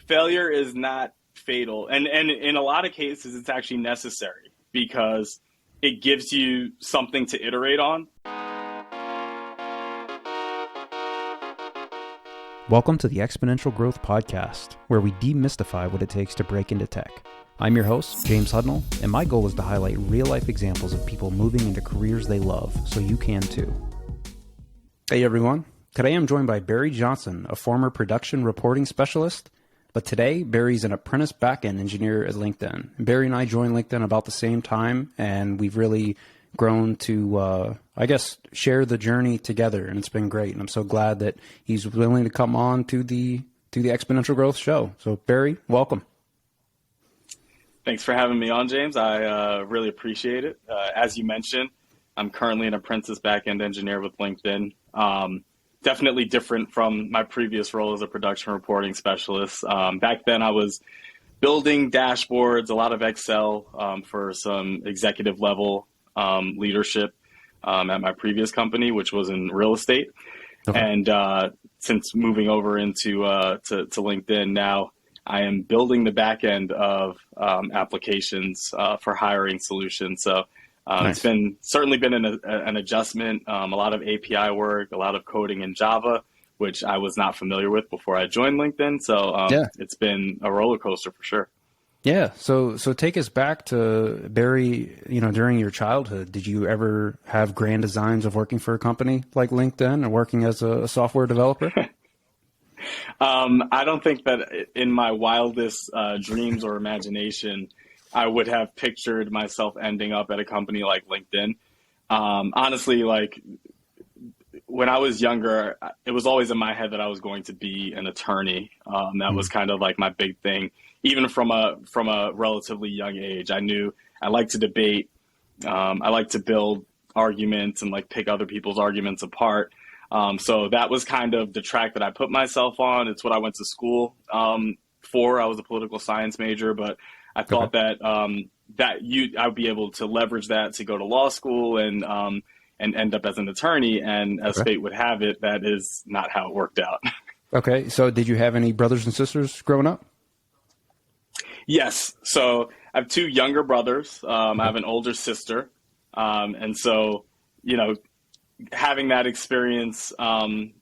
failure is not fatal. And in a lot of cases, it's actually necessary because it gives you something to iterate on. Welcome to the Exponential Growth Podcast, where we demystify what it takes to break into tech. I'm your host, James Hudnall, and my goal is to highlight real-life examples of people moving into careers they love, so you can too. Hey everyone, today I'm joined by Barry Johnson, a former production reporting specialist, but today Barry's an apprentice backend engineer at LinkedIn. Barry and I joined LinkedIn about the same time, and we've really grown to, share the journey together, and it's been great. And I'm so glad that he's willing to come on to the Exponential Growth Show. So Barry, welcome. Thanks for having me on, James. I really appreciate it. As you mentioned, I'm currently an apprentice backend engineer with LinkedIn. Definitely different from my previous role as a production reporting specialist. Back then, I was building dashboards, a lot of Excel for some executive level leadership at my previous company, which was in real estate. Okay. And since moving over into to LinkedIn now, I am building the back end of applications for hiring solutions. So nice. It's certainly been an adjustment, a lot of API work, a lot of coding in Java, which I was not familiar with before I joined LinkedIn. So It's been a roller coaster for sure. Yeah. So take us back to Barry, during your childhood, did you ever have grand designs of working for a company like LinkedIn or working as a software developer? I don't think that in my wildest dreams or imagination, I would have pictured myself ending up at a company like LinkedIn. Honestly, like when I was younger, it was always in my head that I was going to be an attorney. That was kind of like my big thing. Even from a relatively young age, I knew I like to debate. I like to build arguments and like pick other people's arguments apart. So that was kind of the track that I put myself on. It's what I went to school for. I was a political science major, but I thought that I would be able to leverage that to go to law school and end up as an attorney. And as fate would have it, that is not how it worked out. Okay. So did you have any brothers and sisters growing up? Yes. So I have two younger brothers. I have an older sister. And so, having that experience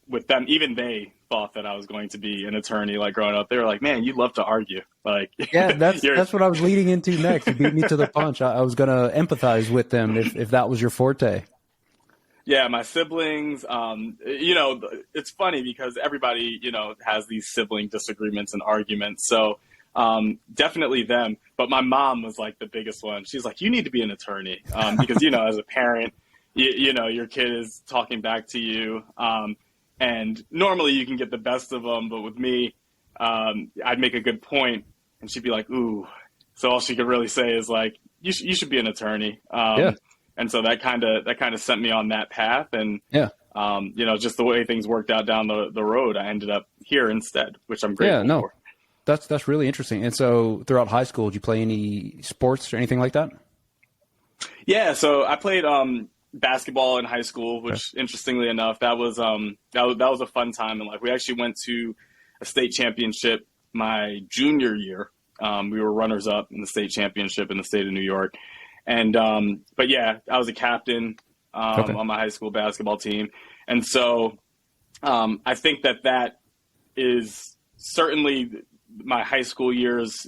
with them, even they thought that I was going to be an attorney. Like growing up, they were like, "Man, you love to argue." Like, yeah, that's what I was leading into next. You beat me to the punch. I was going to empathize with them if that was your forte. Yeah, my siblings. It's funny because everybody has these sibling disagreements and arguments. So definitely them. But my mom was like the biggest one. She's like, "You need to be an attorney," because as a parent. Your kid is talking back to you. And normally you can get the best of them. But with me, I'd make a good point and she'd be like, "Ooh." So all she could really say is like, you should be an attorney. And so that kind of sent me on that path. And, just the way things worked out down the road, I ended up here instead, which I'm grateful for. That's really interesting. And so throughout high school, did you play any sports or anything like that? Yeah. So I played, basketball in high school, which interestingly enough, that was a fun time in life. We actually went to a state championship my junior year. We were runners up in the state championship in the state of New York. And, but yeah, I was a captain, on my high school basketball team. And so, I think that is certainly my high school years,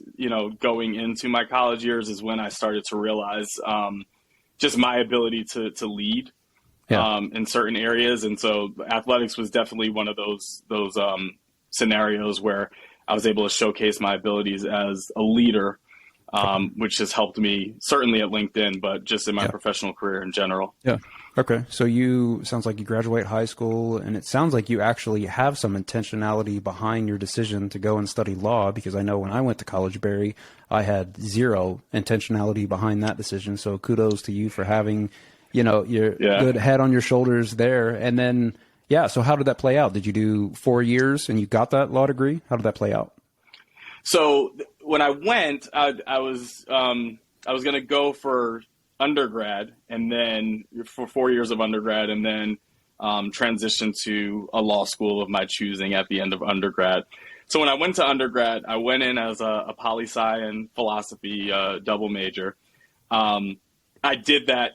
going into my college years is when I started to realize, just my ability to lead in certain areas. And so athletics was definitely one of those scenarios where I was able to showcase my abilities as a leader, which has helped me certainly at LinkedIn, but just in my professional career in general. Yeah. Okay. So sounds like you graduate high school, and it sounds like you actually have some intentionality behind your decision to go and study law, because I know when I went to college, Barry, I had zero intentionality behind that decision. So kudos to you for having, your good head on your shoulders there. And then, so how did that play out? Did you do 4 years and you got that law degree? How did that play out? So when I went, I was going to go for undergrad and then for 4 years of undergrad and then transition to a law school of my choosing at the end of undergrad. So when I went to undergrad, I went in as a poli-sci and philosophy double major. Um, I did that,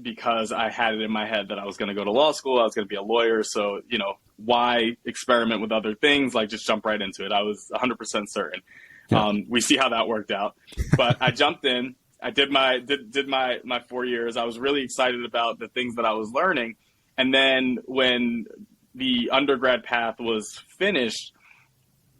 because I had it in my head that I was going to go to law school. I was going to be a lawyer. So, why experiment with other things? Like, just jump right into it. I was 100% certain. Yeah. We see how that worked out. But I jumped in. I did my 4 years. I was really excited about the things that I was learning. And then when the undergrad path was finished,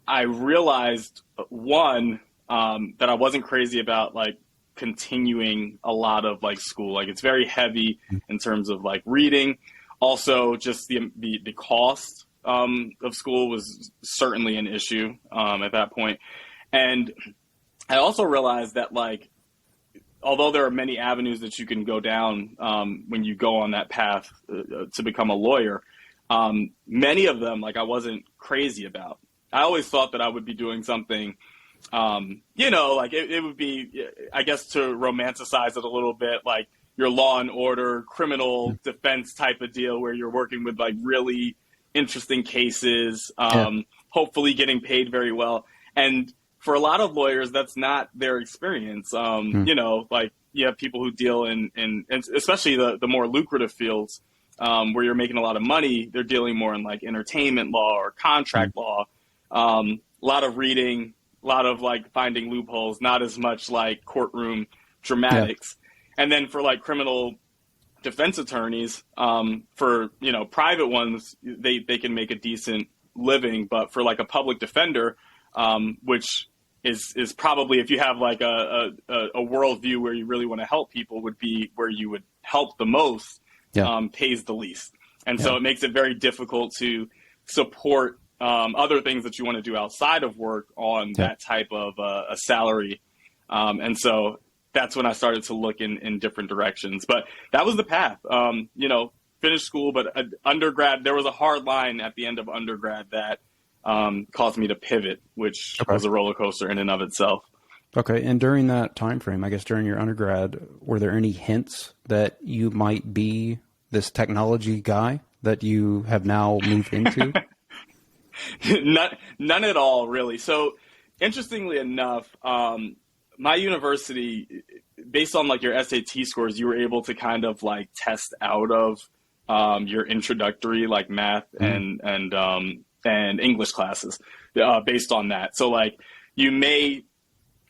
I realized, one, that I wasn't crazy about like continuing a lot of like school. Like, it's very heavy in terms of like reading. Also, just the cost of school was certainly an issue at that point. And I also realized that, like, although there are many avenues that you can go down when you go on that path to become a lawyer, many of them, like, I wasn't crazy about. I always thought that I would be doing something, like it would be, I guess, to romanticize it a little bit, like your Law and Order criminal defense type of deal where you're working with like really interesting cases, hopefully getting paid very well. And for a lot of lawyers, that's not their experience. Like, you have people who deal in especially the more lucrative fields where you're making a lot of money. They're dealing more in like entertainment law or contract law. A lot of reading, a lot of like finding loopholes, not as much like courtroom dramatics. And then for like criminal defense attorneys, for, private ones, they can make a decent living. But for like a public defender, which is probably, if you have like a worldview where you really want to help people, would be where you would help the most, pays the least. And so it makes it very difficult to support other things that you want to do outside of work on that type of a salary. And so that's when I started to look in different directions. But that was the path, finish school, but undergrad, there was a hard line at the end of undergrad that caused me to pivot, which was a roller coaster in and of itself. Okay. And during that time frame, I guess during your undergrad, were there any hints that you might be this technology guy that you have now moved into? None at all, really. So interestingly enough, my university, based on like your SAT scores, you were able to kind of like test out of your introductory like math and English classes based on that. So like you may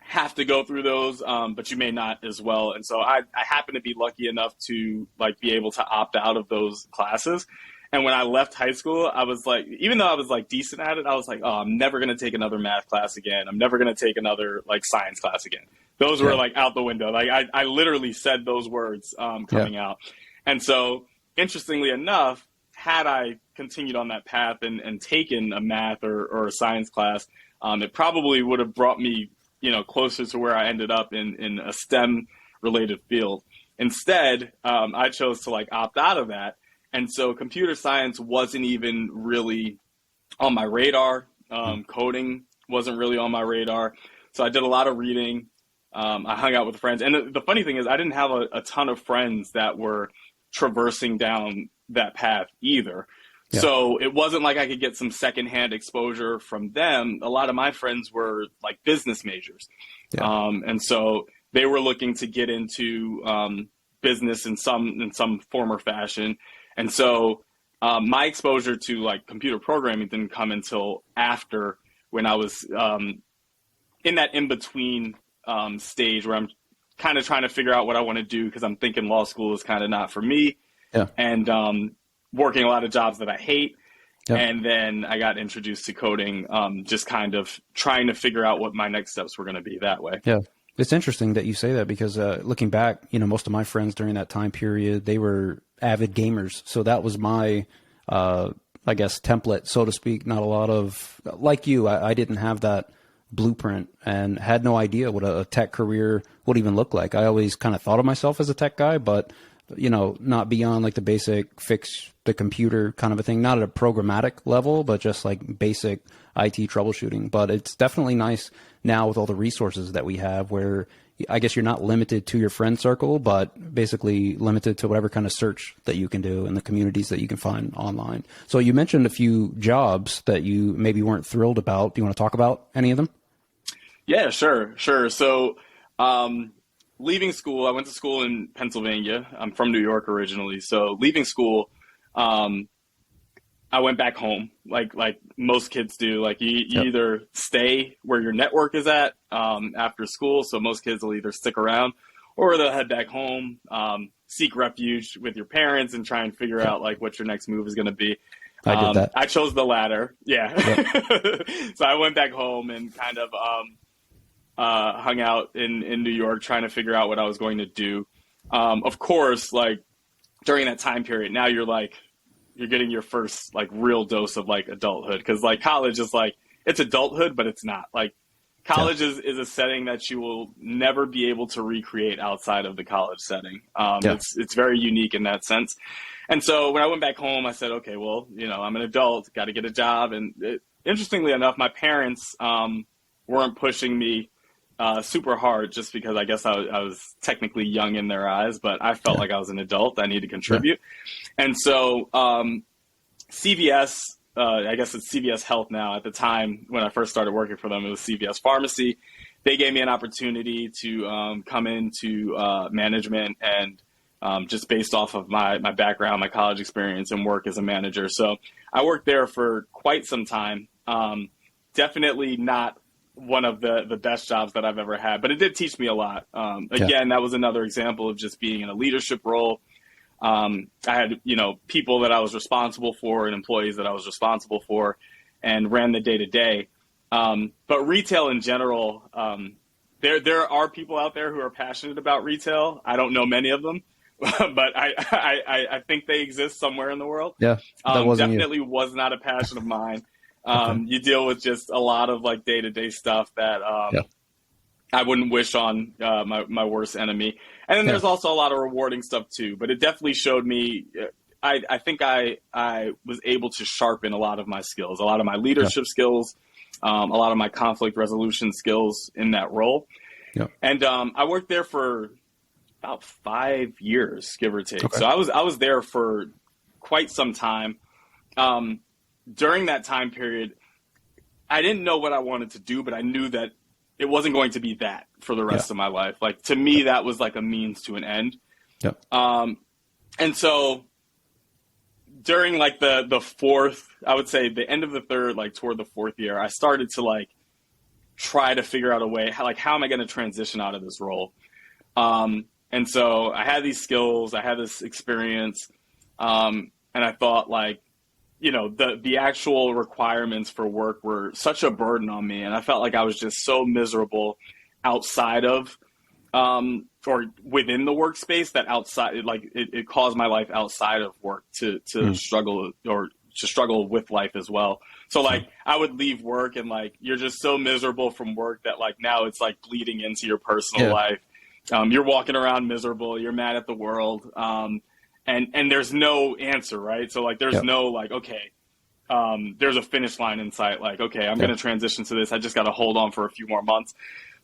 have to go through those, but you may not as well. And so I happen to be lucky enough to like be able to opt out of those classes. And when I left high school, I was like, even though I was like decent at it, I was like, oh, I'm never going to take another math class again. I'm never going to take another like science class again. Those were like out the window. Like I literally said those words coming out. And so interestingly enough, had I continued on that path and taken a math or a science class, it probably would have brought me, closer to where I ended up in a STEM related field. Instead, I chose to like opt out of that. And so computer science wasn't even really on my radar. Coding wasn't really on my radar. So I did a lot of reading. I hung out with friends. And the funny thing is I didn't have a ton of friends that were traversing down that path either. Yeah. So it wasn't like I could get some secondhand exposure from them. A lot of my friends were like business majors. Yeah. And so they were looking to get into business in some form or fashion. And so my exposure to like computer programming didn't come until after, when I was in that in-between stage where I'm kind of trying to figure out what I want to do, because I'm thinking law school is kind of not for me. Yeah. And working a lot of jobs that I hate. Yeah. And then I got introduced to coding, just kind of trying to figure out what my next steps were going to be that way. Yeah. It's interesting that you say that, because looking back, most of my friends during that time period, they were avid gamers. So that was my, I guess, template, so to speak. Not a lot of, like you, I didn't have that blueprint and had no idea what a tech career would even look like. I always kind of thought of myself as a tech guy, but, not beyond like the basic fix the computer kind of a thing, not at a programmatic level, but just like basic IT troubleshooting. But it's definitely nice now with all the resources that we have where, I guess you're not limited to your friend circle, but basically limited to whatever kind of search that you can do and the communities that you can find online. So you mentioned a few jobs that you maybe weren't thrilled about. Do you want to talk about any of them? Yeah, sure. So, leaving school, I went to school in Pennsylvania. I'm from New York originally. So leaving school, I went back home like most kids do. Like you Yep. either stay where your network is at after school. So most kids will either stick around or they'll head back home, seek refuge with your parents and try and figure Yep. out like what your next move is going to be. I did that. I chose the latter. Yeah. Yep. So I went back home and kind of hung out in New York trying to figure out what I was going to do. Of course, like during that time period, now you're getting your first like real dose of like adulthood. Cause like college is like, it's adulthood, but it's not. Like college is a setting that you will never be able to recreate outside of the college setting. It's very unique in that sense. And so when I went back home, I said, okay, well, I'm an adult, got to get a job. And interestingly enough, my parents weren't pushing me super hard just because I guess I was technically young in their eyes, but I felt like I was an adult. I need to contribute. And so CVS, I guess it's CVS Health now. At the time when I first started working for them, it was CVS Pharmacy. They gave me an opportunity to come into management and just based off of my background, my college experience and work as a manager. So I worked there for quite some time. Definitely not one of the best jobs that I've ever had, but it did teach me a lot. Again, that was another example of just being in a leadership role. I had, people that I was responsible for and employees that I was responsible for and ran the day to day. But retail in general, there are people out there who are passionate about retail. I don't know many of them, but I think they exist somewhere in the world. Yeah, that wasn't definitely you. Was not a passion of mine. Okay. You deal with just a lot of like day-to-day stuff that I wouldn't wish on my worst enemy. And then there's also a lot of rewarding stuff too. But it definitely showed me, I think I was able to sharpen a lot of my skills, a lot of my leadership skills, a lot of my conflict resolution skills in that role. Yeah. And I worked there for about 5 years, give or take. Okay. So I was there for quite some time. During that time period, I didn't know what I wanted to do, but I knew that it wasn't going to be that for the rest of my life. Like to me, that was like a means to an end. Yep. And so during like the fourth, I would say the end of the third, like toward the fourth year, I started to like try to figure out a way, how am I going to transition out of this role? And so I had these skills, I had this experience, and I thought like, the actual requirements for work were such a burden on me. And I felt like I was just so miserable outside of, or within the workspace that outside, like it caused my life outside of work to struggle or to struggle with life as well. So like I would leave work and like, you're just so miserable from work that like now it's like bleeding into your personal life. You're walking around miserable, you're mad at the world. And there's no answer, right? So like, there's no like, okay, there's a finish line in sight. Like, okay, I'm going to transition to this. I just got to hold on for a few more months.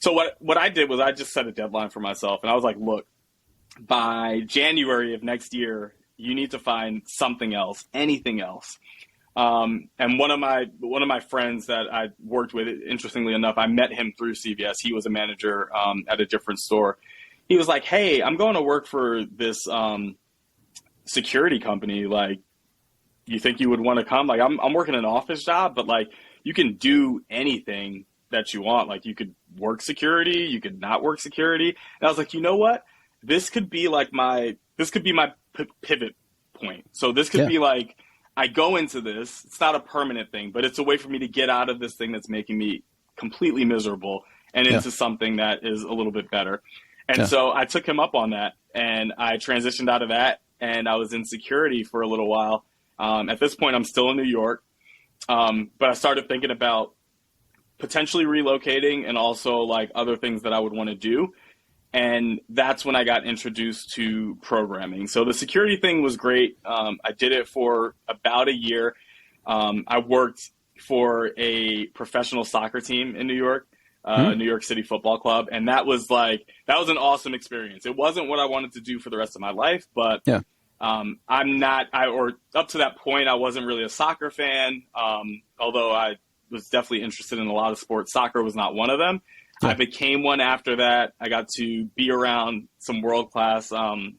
So what I did was I just set a deadline for myself and I was like, look, by January of next year, you need to find something else, anything else. And one of my friends that I worked with, interestingly enough, I met him through CVS. He was a manager at a different store. He was like, hey, I'm going to work for this security company. Like, you think you would want to come? Like, I'm working an office job, but like you can do anything that you want. Like you could work security, you could not work security. And I was like, you know what? This could be my pivot point. So this could be like, I go into this, it's not a permanent thing, but it's a way for me to get out of this thing that's making me completely miserable and into something that is a little bit better. And so I took him up on that and I transitioned out of that and I was in security for a little while. At this point, I'm still in New York, but I started thinking about potentially relocating and also like other things that I would want to do. And that's when I got introduced to programming. So the security thing was great. I did it for about a year. I worked for a professional soccer team in New York. New York City Football Club. And that was an awesome experience. It wasn't what I wanted to do for the rest of my life, but Yeah. or up to that point, I wasn't really a soccer fan. Although I was definitely interested in a lot of sports. Soccer was not one of them. Yeah. I became one after that. I got to be around some world-class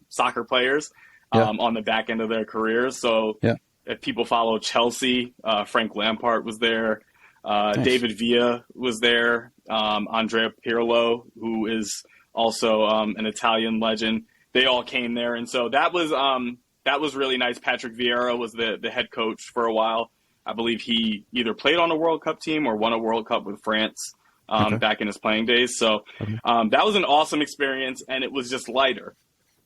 soccer players on the back end of their careers. So if people follow Chelsea, Frank Lampard was there. Nice. David Villa was there. Andrea Pirlo, who is also an Italian legend. They all came there. And so that was really nice. Patrick Vieira was the head coach for a while. I believe he either played on a World Cup team or won a World Cup with France back in his playing days. So that was an awesome experience, and it was just lighter.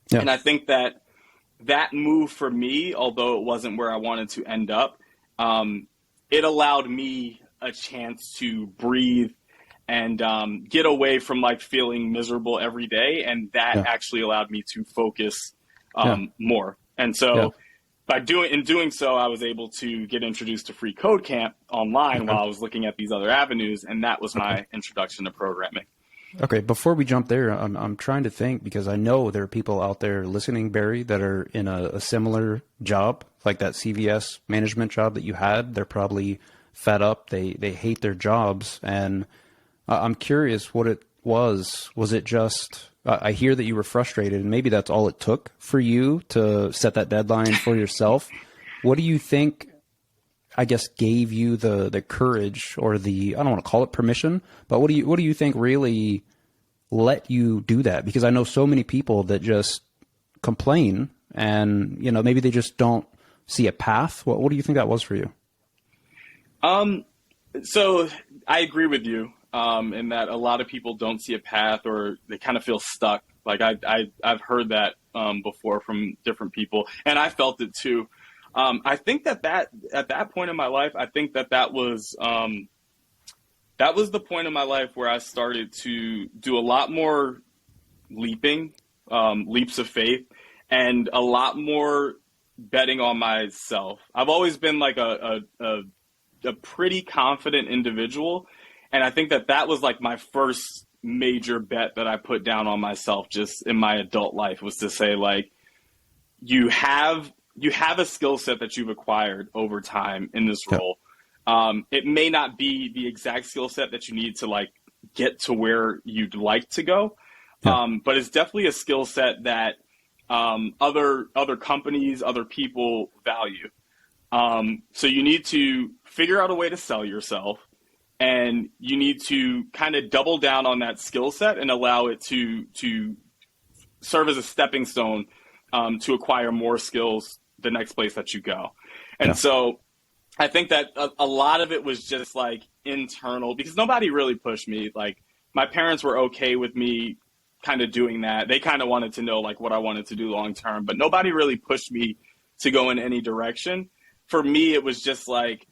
Yeah. And I think that move for me, although it wasn't where I wanted to end up, it allowed me a chance to breathe and get away from feeling miserable every day. And that actually allowed me to focus more. And so in doing so, I was able to get introduced to Free Code Camp online while I was looking at these other avenues. And that was my introduction to programming. Okay, before we jump there, I'm trying to think, because I know there are people out there listening, Barry, that are in a similar job, like that CVS management job that you had. They're probably fed up. They hate their jobs. And I'm curious what it was. Was it just, I hear that you were frustrated, and maybe that's all it took for you to set that deadline for yourself. What do you think, I guess, gave you the courage, or I don't want to call it permission, but what do you think really let you do that? Because I know so many people that just complain, and maybe they just don't see a path. What do you think that was for you? So I agree with you in that a lot of people don't see a path, or they kind of feel stuck. Like I've heard that before from different people, and I felt it too. I think that at that point in my life, I think that was the point in my life where I started to do a lot more leaps of faith, and a lot more betting on myself. I've always been like a pretty confident individual, and I think that was like my first major bet that I put down on myself just in my adult life, was to say, like, you have a skill set that you've acquired over time in this role. It may not be the exact skill set that you need to like get to where you'd like to go, but it's definitely a skill set that other companies, other people value. So you need to figure out a way to sell yourself, and you need to kind of double down on that skill set and allow it to serve as a stepping stone to acquire more skills the next place that you go. And so I think that a lot of it was just like internal, because nobody really pushed me. Like, my parents were okay with me kind of doing that. They kind of wanted to know like what I wanted to do long term, but nobody really pushed me to go in any direction. For me, it was just like,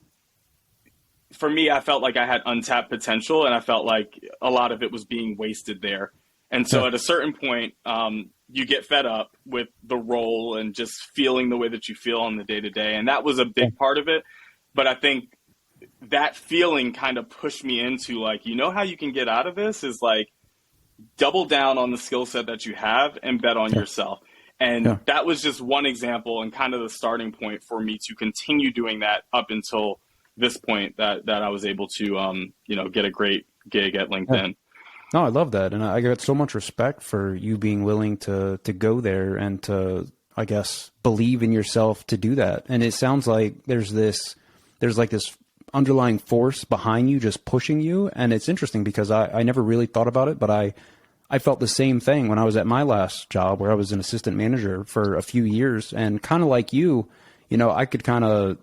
I felt like I had untapped potential, and I felt like a lot of it was being wasted there. And so at a certain point, you get fed up with the role and just feeling the way that you feel on the day-to-day. And that was a big part of it. But I think that feeling kind of pushed me into like, how you can get out of this is like double down on the skill set that you have and bet on yourself. And that was just one example and kind of the starting point for me to continue doing that up until this point that I was able to, get a great gig at LinkedIn. No, I love that. And I got so much respect for you being willing to go there and to, I guess, believe in yourself to do that. And it sounds like there's like this underlying force behind you just pushing you. And it's interesting because I never really thought about it, but I felt the same thing when I was at my last job, where I was an assistant manager for a few years. And kind of like you, I could kind of,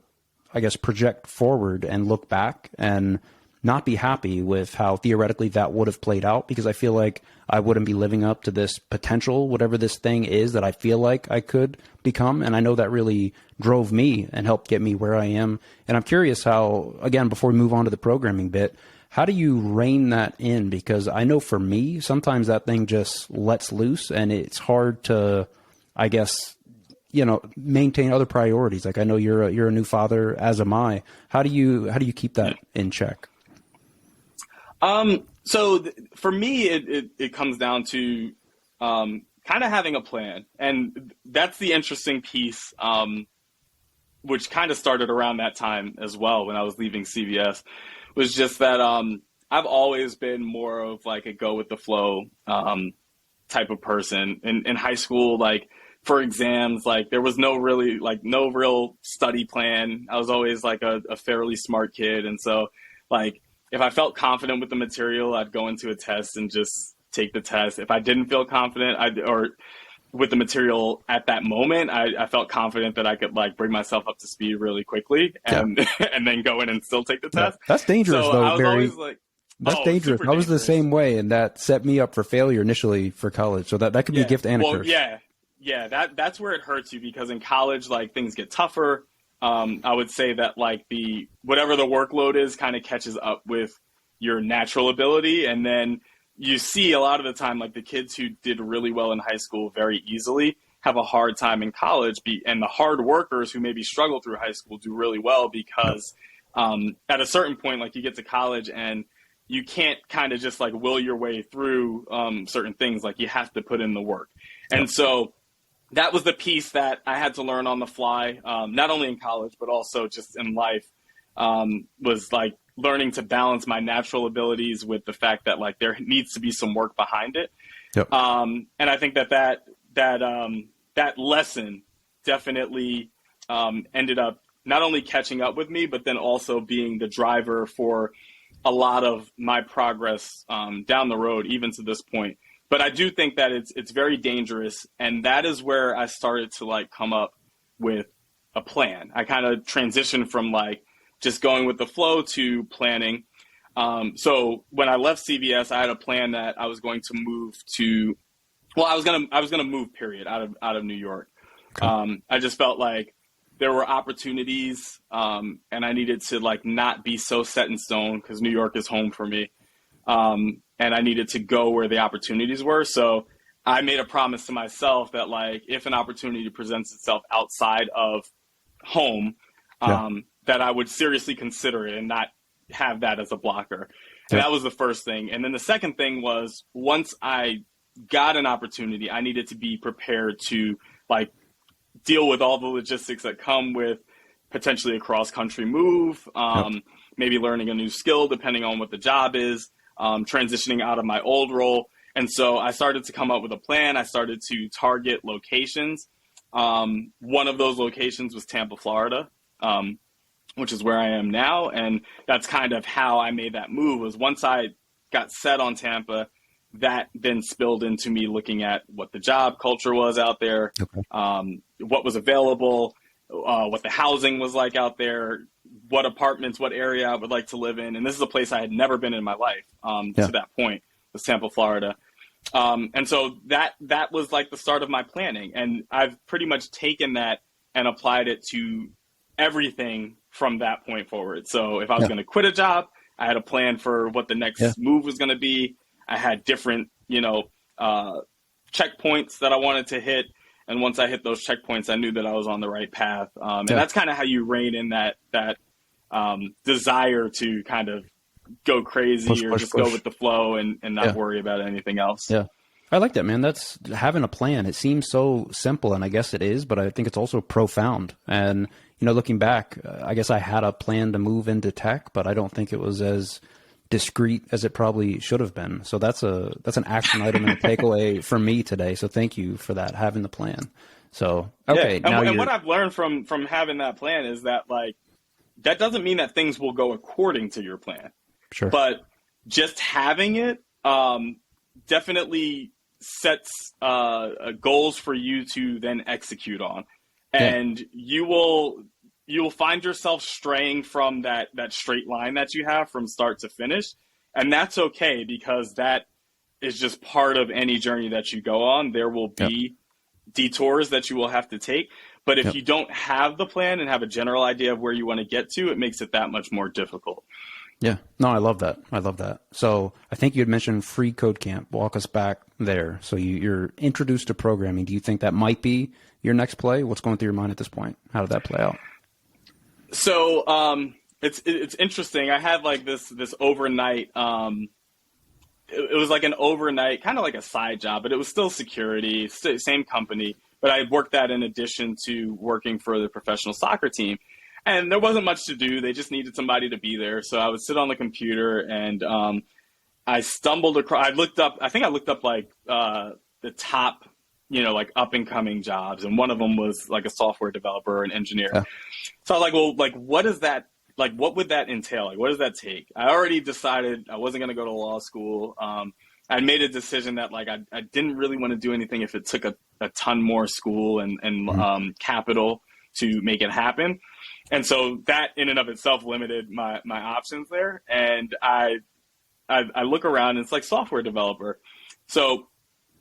I guess, project forward and look back and not be happy with how theoretically that would have played out, because I feel like I wouldn't be living up to this potential, whatever this thing is that I feel like I could become. And I know that really drove me and helped get me where I am. And I'm curious how, again, before we move on to the programming bit, how do you rein that in? Because I know for me, sometimes that thing just lets loose, and it's hard to, I guess, maintain other priorities. Like, I know you're a new father, as am I. How do you keep that in check? So for me, it comes down to kind of having a plan. And that's the interesting piece, which kind of started around that time as well when I was leaving CVS, was just that I've always been more of like a go with the flow type of person. In high school, like for exams, like there was no real study plan. I was always like a fairly smart kid. And so like if I felt confident with the material, I'd go into a test and just take the test. If I didn't feel confident, or with the material at that moment, I felt confident that I could like bring myself up to speed really quickly and and then go in and still take the test. That's dangerous, So though, I was Barry. always like, That's oh, dangerous. super I was the dangerous. same way, and that set me up for failure initially for college. So that could be a gift and a curse. Yeah, that's where it hurts you, because in college, like things get tougher. I would say that like whatever the workload is kind of catches up with your natural ability, and then you see a lot of the time like the kids who did really well in high school very easily have a hard time in college, and the hard workers who maybe struggle through high school do really well because at a certain point, like you get to college and you can't kind of just like will your way through certain things. Like you have to put in the work. And so that was the piece that I had to learn on the fly, not only in college, but also just in life, was like learning to balance my natural abilities with the fact that like there needs to be some work behind it. Yep. And I think that lesson definitely ended up not only catching up with me, but then also being the driver for a lot of my progress down the road, even to this point. But I do think that it's very dangerous, and that is where I started to like come up with a plan. I kind of transitioned from like just going with the flow to planning. So when I left CVS, I had a plan that I was going to move to. Well, I was gonna move, period, out of New York. Okay. I just felt like there were opportunities, and I needed to like not be so set in stone because New York is home for me. And I needed to go where the opportunities were. So I made a promise to myself that like if an opportunity presents itself outside of home, that I would seriously consider it and not have that as a blocker. And that was the first thing. And then the second thing was, once I got an opportunity, I needed to be prepared to like deal with all the logistics that come with potentially a cross-country move, maybe learning a new skill depending on what the job is, transitioning out of my old role. And so I started to come up with a plan. I started to target locations. One of those locations was Tampa, Florida, which is where I am now. And that's kind of how I made that move. Was once I got set on Tampa, that then spilled into me looking at what the job culture was out there, what was available, what the housing was like out there, what apartments, what area I would like to live in. And this is a place I had never been in my life to that point, was Tampa, Florida. And so that was like the start of my planning. And I've pretty much taken that and applied it to everything from that point forward. So if I was going to quit a job, I had a plan for what the next move was going to be. I had different, checkpoints that I wanted to hit. And once I hit those checkpoints, I knew that I was on the right path. And that's kind of how you rein in that desire to kind of go crazy or just go with the flow and not worry about anything else. Yeah. I like that, man. That's having a plan. It seems so simple, and I guess it is, but I think it's also profound. And, looking back, I guess I had a plan to move into tech, but I don't think it was as discreet as it probably should have been. So that's an action item and a takeaway for me today. So thank you for that, having the plan. So, okay. And what I've learned from having that plan is that like, that doesn't mean that things will go according to your plan. Sure. But just having it definitely sets goals for you to then execute on. And you will find yourself straying from that straight line that you have from start to finish. And that's okay, because that is just part of any journey that you go on. There will be detours that you will have to take. But if you don't have the plan and have a general idea of where you want to get to, it makes it that much more difficult. Yeah. No, I love that. So I think you had mentioned Free Code Camp. Walk us back there. So you're introduced to programming. Do you think that might be your next play? What's going through your mind at this point? How did that play out? So it's interesting. I had like this overnight it was like an overnight, kind of like a side job, but it was still security, same company. But I worked that in addition to working for the professional soccer team. And there wasn't much to do. They just needed somebody to be there. So I would sit on the computer and I stumbled across, I think I looked up like the top, like up and coming jobs. And one of them was like a software developer or an engineer. Yeah. So I was like, well, like, what is that? Like, what would that entail? Like, what does that take? I already decided I wasn't going to go to law school. I made a decision that like I didn't really want to do anything if it took a ton more school and capital to make it happen. And so that in and of itself limited my options there. And I look around and it's like software developer. So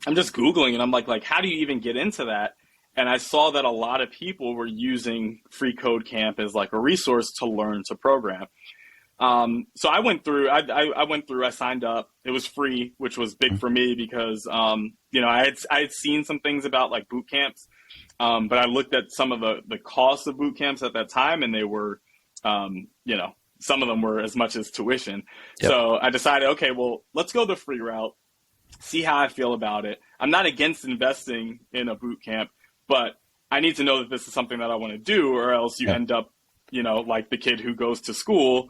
I'm just Googling and I'm like, how do you even get into that? And I saw that a lot of people were using Free Code Camp as like a resource to learn to program. So I went through, I signed up. It was free, which was big for me because, I had seen some things about like boot camps. But I looked at some of the costs of boot camps at that time and they were, some of them were as much as tuition. Yep. So I decided, okay, well, let's go the free route, see how I feel about it. I'm not against investing in a boot camp, but I need to know that this is something that I want to do, or else you end up, like the kid who goes to school,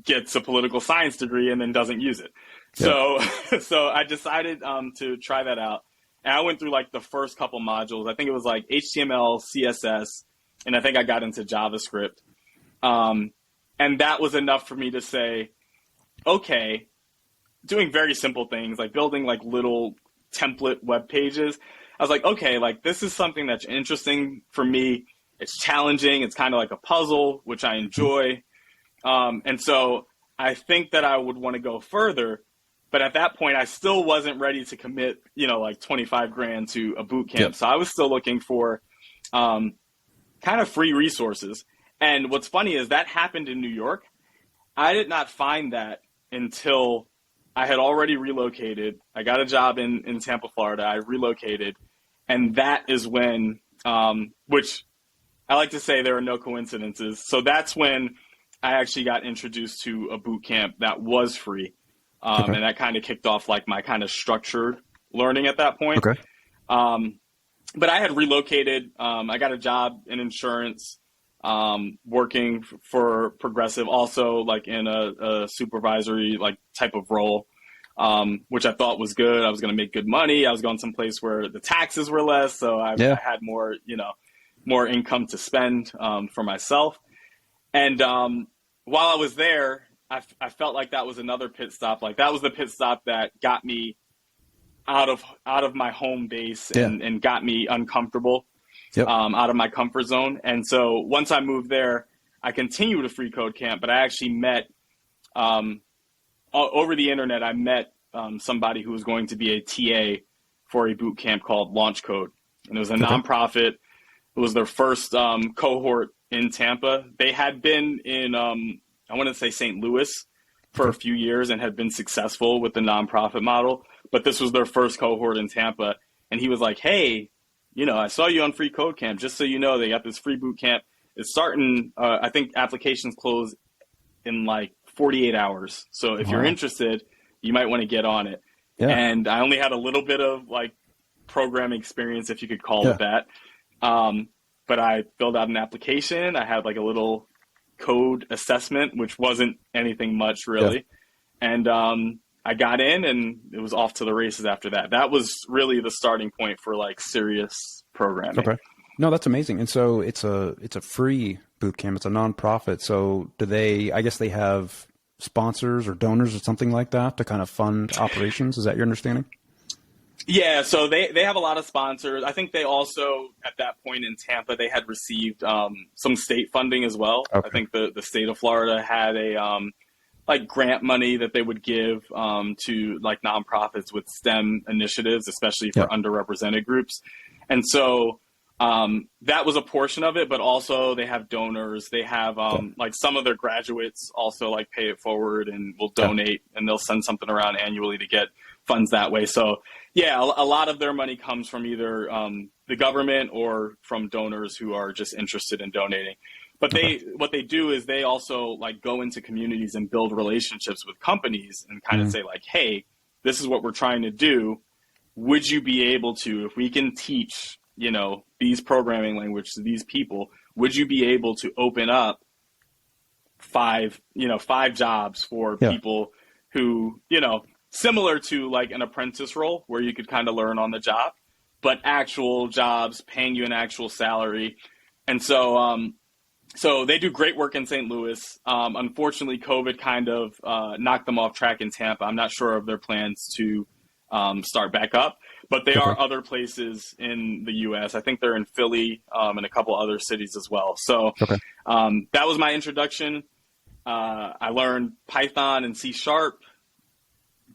gets a political science degree and then doesn't use it. Yep. So I decided to try that out. And I went through like the first couple modules. I think it was like HTML, CSS, and I think I got into JavaScript. And that was enough for me to say, okay, doing very simple things like building like little template web pages. I was like, okay, like this is something that's interesting for me. It's challenging. It's kind of like a puzzle, which I enjoy. And so I think that I would want to go further. But at that point, I still wasn't ready to commit, like 25 grand to a boot camp. Yep. So I was still looking for kind of free resources. And what's funny is that happened in New York. I did not find that until I had already relocated. I got a job in Tampa, Florida. I relocated. And that is when, which I like to say there are no coincidences. So that's when I actually got introduced to a boot camp that was free. Okay. And that kind of kicked off like my kind of structured learning at that point. Okay. But I had relocated. I got a job in insurance, working for Progressive, also like in a supervisory like type of role, which I thought was good. I was going to make good money. I was going someplace where the taxes were less, so I had more, more income to spend for myself. And while I was there, I felt like that was another pit stop. Like that was the pit stop that got me out of my home base and got me uncomfortable, out of my comfort zone. And so once I moved there, I continued a Free Code Camp, but I actually met, over the internet, I met somebody who was going to be a TA for a boot camp called Launch Code. And it was a nonprofit. It was their first cohort in Tampa. They had been in, I want to say St. Louis for a few years and had been successful with the nonprofit model, but this was their first cohort in Tampa. And he was like, hey, I saw you on Free Code Camp. Just so you know, they got this free boot camp. It's starting, I think applications close in like 48 hours. So if you're interested, you might want to get on it. Yeah. And I only had a little bit of like programming experience, if you could call it that. But I filled out an application. I had like a little code assessment, which wasn't anything much really. Yeah. And I got in and it was off to the races after that. That was really the starting point for like serious programming. Okay. No, that's amazing. And so it's a free boot camp. It's a nonprofit. So do they, I guess they have sponsors or donors or something like that to kind of fund operations? Is that your understanding? Yeah, so they have a lot of sponsors. I think they also, at that point in Tampa, they had received some state funding as well. Okay. I think the state of Florida had a like grant money that they would give to like nonprofits with STEM initiatives, especially for underrepresented groups. And so that was a portion of it, but also they have donors. They have like some of their graduates also like pay it forward and will donate and they'll send something around annually to get funds that way. So yeah, a lot of their money comes from either the government or from donors who are just interested in donating. But what they do is they also like go into communities and build relationships with companies and kind of say like, hey, this is what we're trying to do. Would you be able to, if we can teach, these programming languages to these people, would you be able to open up five jobs for people who, similar to like an apprentice role where you could kind of learn on the job, but actual jobs paying you an actual salary. And so, so they do great work in St. Louis. Unfortunately, COVID kind of knocked them off track in Tampa. I'm not sure of their plans to start back up, but they are other places in the U.S. I think they're in Philly and a couple other cities as well. So that was my introduction. I learned Python and C#.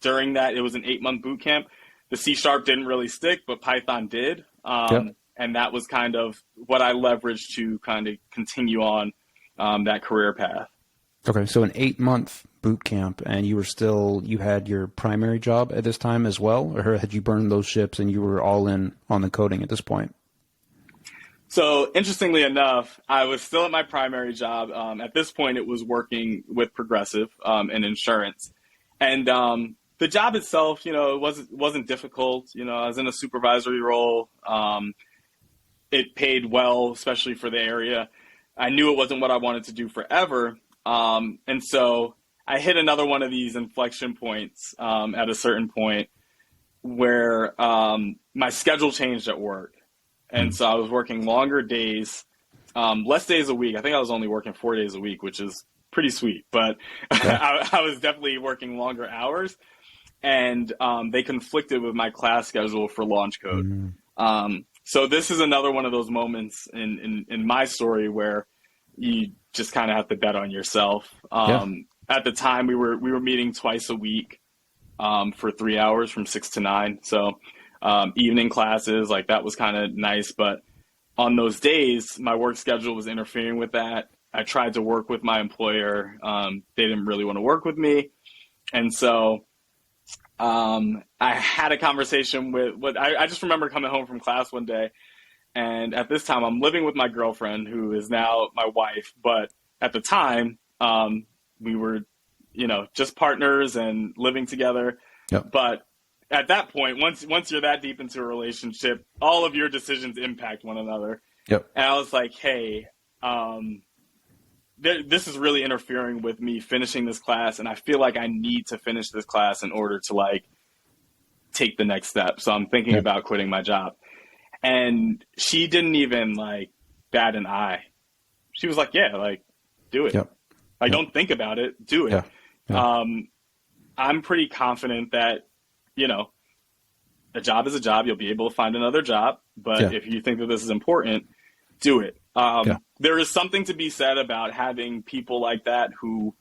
During that, it was an 8-month boot camp. The C# didn't really stick, but Python did. And that was kind of what I leveraged to kind of continue on that career path. Okay, so an 8-month boot camp, and you had your primary job at this time as well, or had you burned those ships and you were all in on the coding at this point? So interestingly enough, I was still at my primary job. At this point, it was working with Progressive in insurance. And the job itself, it wasn't difficult. I was in a supervisory role. It paid well, especially for the area. I knew it wasn't what I wanted to do forever. And so I hit another one of these inflection points at a certain point where my schedule changed at work. And so I was working longer days, less days a week. I think I was only working 4 days a week, which is pretty sweet. But I was definitely working longer hours. And they conflicted with my class schedule for launch code. So this is another one of those moments in my story where you just kind of have to bet on yourself. At the time, we were meeting twice a week for 3 hours from 6 to 9. So evening classes, like that was kind of nice. But on those days, my work schedule was interfering with that. I tried to work with my employer. They didn't really want to work with me. And so I had a conversation with I just remember coming home from class one day, and at this time I'm living with my girlfriend, who is now my wife. But at the time, we were, just partners and living together. But at that point, once you're that deep into a relationship, all of your decisions impact one another. And I was like, hey, this is really interfering with me finishing this class, and I feel like I need to finish this class in order to like take the next step. So I'm thinking about quitting my job. And she didn't even like bat an eye. She was like, yeah, like do it. Don't think about it, do it. I'm pretty confident that, a job is a job. You'll be able to find another job. But if you think that this is important, do it. There is something to be said about having people like that who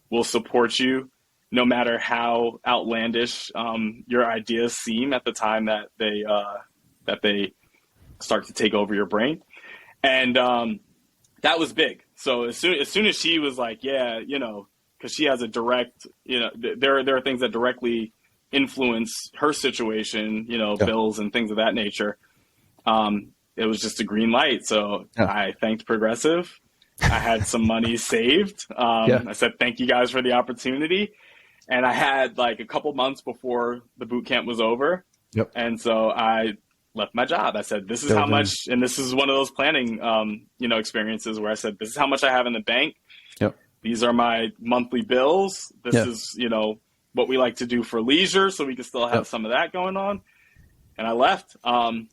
will support you no matter how outlandish your ideas seem at the time that they start to take over your brain. And that was big. So as soon as she was like, yeah, because she has a direct, there are things that directly influence her situation, bills and things of that nature. It was just a green light. So I thanked Progressive. I had some money saved. I said, thank you guys for the opportunity. And I had like a couple months before the boot camp was over. And so I left my job. I said, this is how much, and this is one of those planning, experiences where I said, this is how much I have in the bank. These are my monthly bills. This is, what we like to do for leisure. So we can still have some of that going on. And I left. And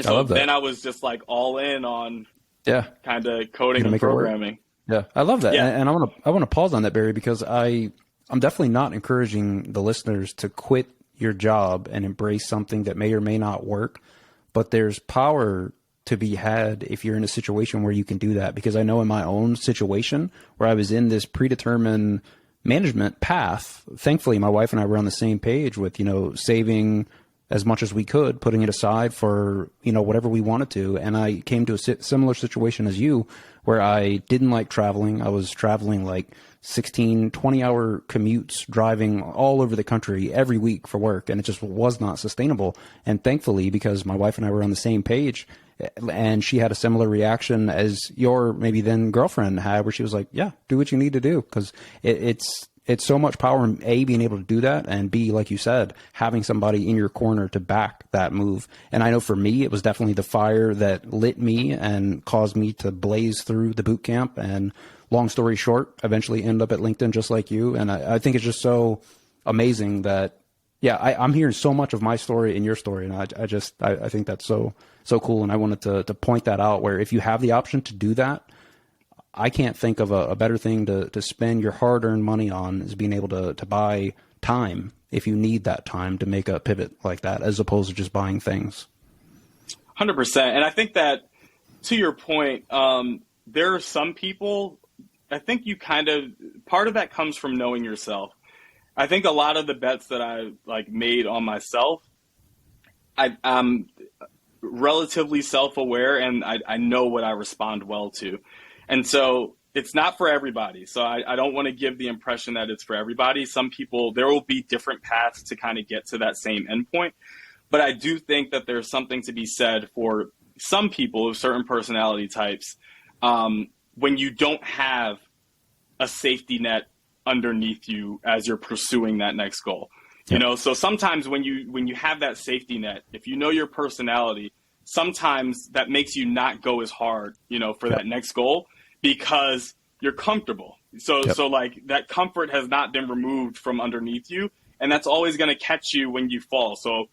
so then I was just like all in on kind of coding and programming. I love that. And I want to pause on that, Barry, because I'm definitely not encouraging the listeners to quit your job and embrace something that may or may not work, but there's power to be had if you're in a situation where you can do that. Because I know in my own situation where I was in this predetermined management path, thankfully my wife and I were on the same page with, saving as much as we could, putting it aside for, whatever we wanted to. And I came to a similar situation as you, where I didn't like traveling. I was traveling like 16, 20-hour commutes, driving all over the country every week for work. And it just was not sustainable. And thankfully, because my wife and I were on the same page, and she had a similar reaction as your maybe then girlfriend had, where she was like, yeah, do what you need to do. Because it's it's so much power in A, being able to do that, and B, like you said, having somebody in your corner to back that move. And I know for me, it was definitely the fire that lit me and caused me to blaze through the boot camp. And long story short, eventually end up at LinkedIn just like you. And I think it's just so amazing that, yeah, I'm hearing so much of my story in your story. And I think that's so cool. And I wanted to point that out, where if you have the option to do that, I can't think of a better thing to spend your hard-earned money on, is being able to buy time if you need that time to make a pivot like that, as opposed to just buying things. 100%. And I think that, to your point, there are some people, I think you part of that comes from knowing yourself. I think a lot of the bets that I made on myself, I'm relatively self-aware, and I know what I respond well to. And so it's not for everybody. So I don't want to give the impression that it's for everybody. Some people, there will be different paths to kind of get to that same endpoint. But I do think that there's something to be said for some people of certain personality types, when you don't have a safety net underneath you as you're pursuing that next goal. You know, so sometimes when you have that safety net, if you know your personality, sometimes that makes you not go as hard, for that next goal, because you're comfortable. So like that comfort has not been removed from underneath you, and that's always going to catch you when you fall. So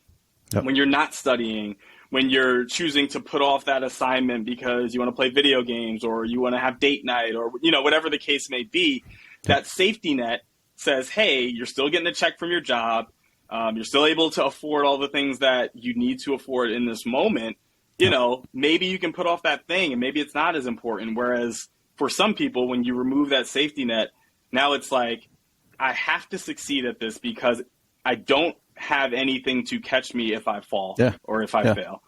when you're not studying, when you're choosing to put off that assignment because you want to play video games, or you want to have date night, or, whatever the case may be, that safety net says, hey, you're still getting a check from your job. You're still able to afford all the things that you need to afford in this moment. Maybe you can put off that thing, and maybe it's not as important. Whereas for some people, when you remove that safety net, now it's like, I have to succeed at this because I don't have anything to catch me if I fall or if I fail.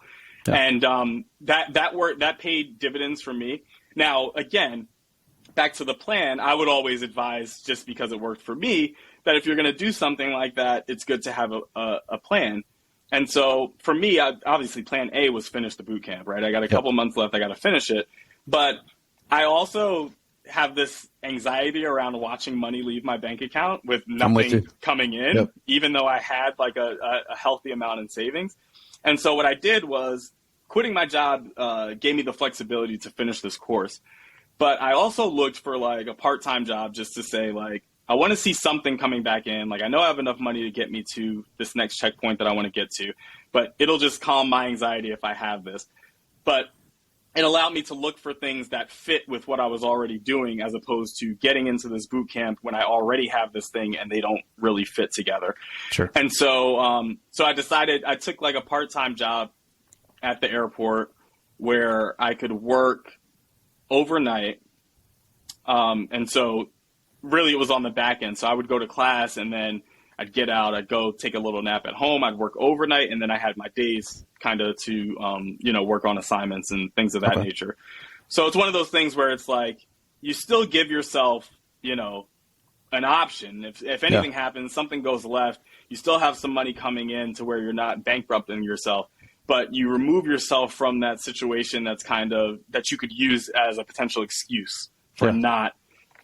Yeah. And that paid dividends for me. Now, again, back to the plan, I would always advise, just because it worked for me, that if you're going to do something like that, it's good to have a plan. And so for me, obviously plan A was finish the boot camp, right? I got a couple months left. I got to finish it. But I also have this anxiety around watching money leave my bank account with nothing coming in, even though I had a healthy amount in savings. And so what I did was, quitting my job gave me the flexibility to finish this course. But I also looked for a part-time job, just to say, I want to see something coming back in. I know I have enough money to get me to this next checkpoint that I want to get to, but it'll just calm my anxiety if I have this. But it allowed me to look for things that fit with what I was already doing, as opposed to getting into this boot camp when I already have this thing and they don't really fit together. Sure. And so, so I decided, I took a part-time job at the airport where I could work overnight. And so really it was on the back end. So I would go to class, and then I'd get out, I'd go take a little nap at home, I'd work overnight, and then I had my days kind of to, work on assignments and things of that nature. So it's one of those things where it's you still give yourself, an option. If anything happens, something goes left, you still have some money coming in to where you're not bankrupting yourself, but you remove yourself from that situation that's that you could use as a potential excuse for not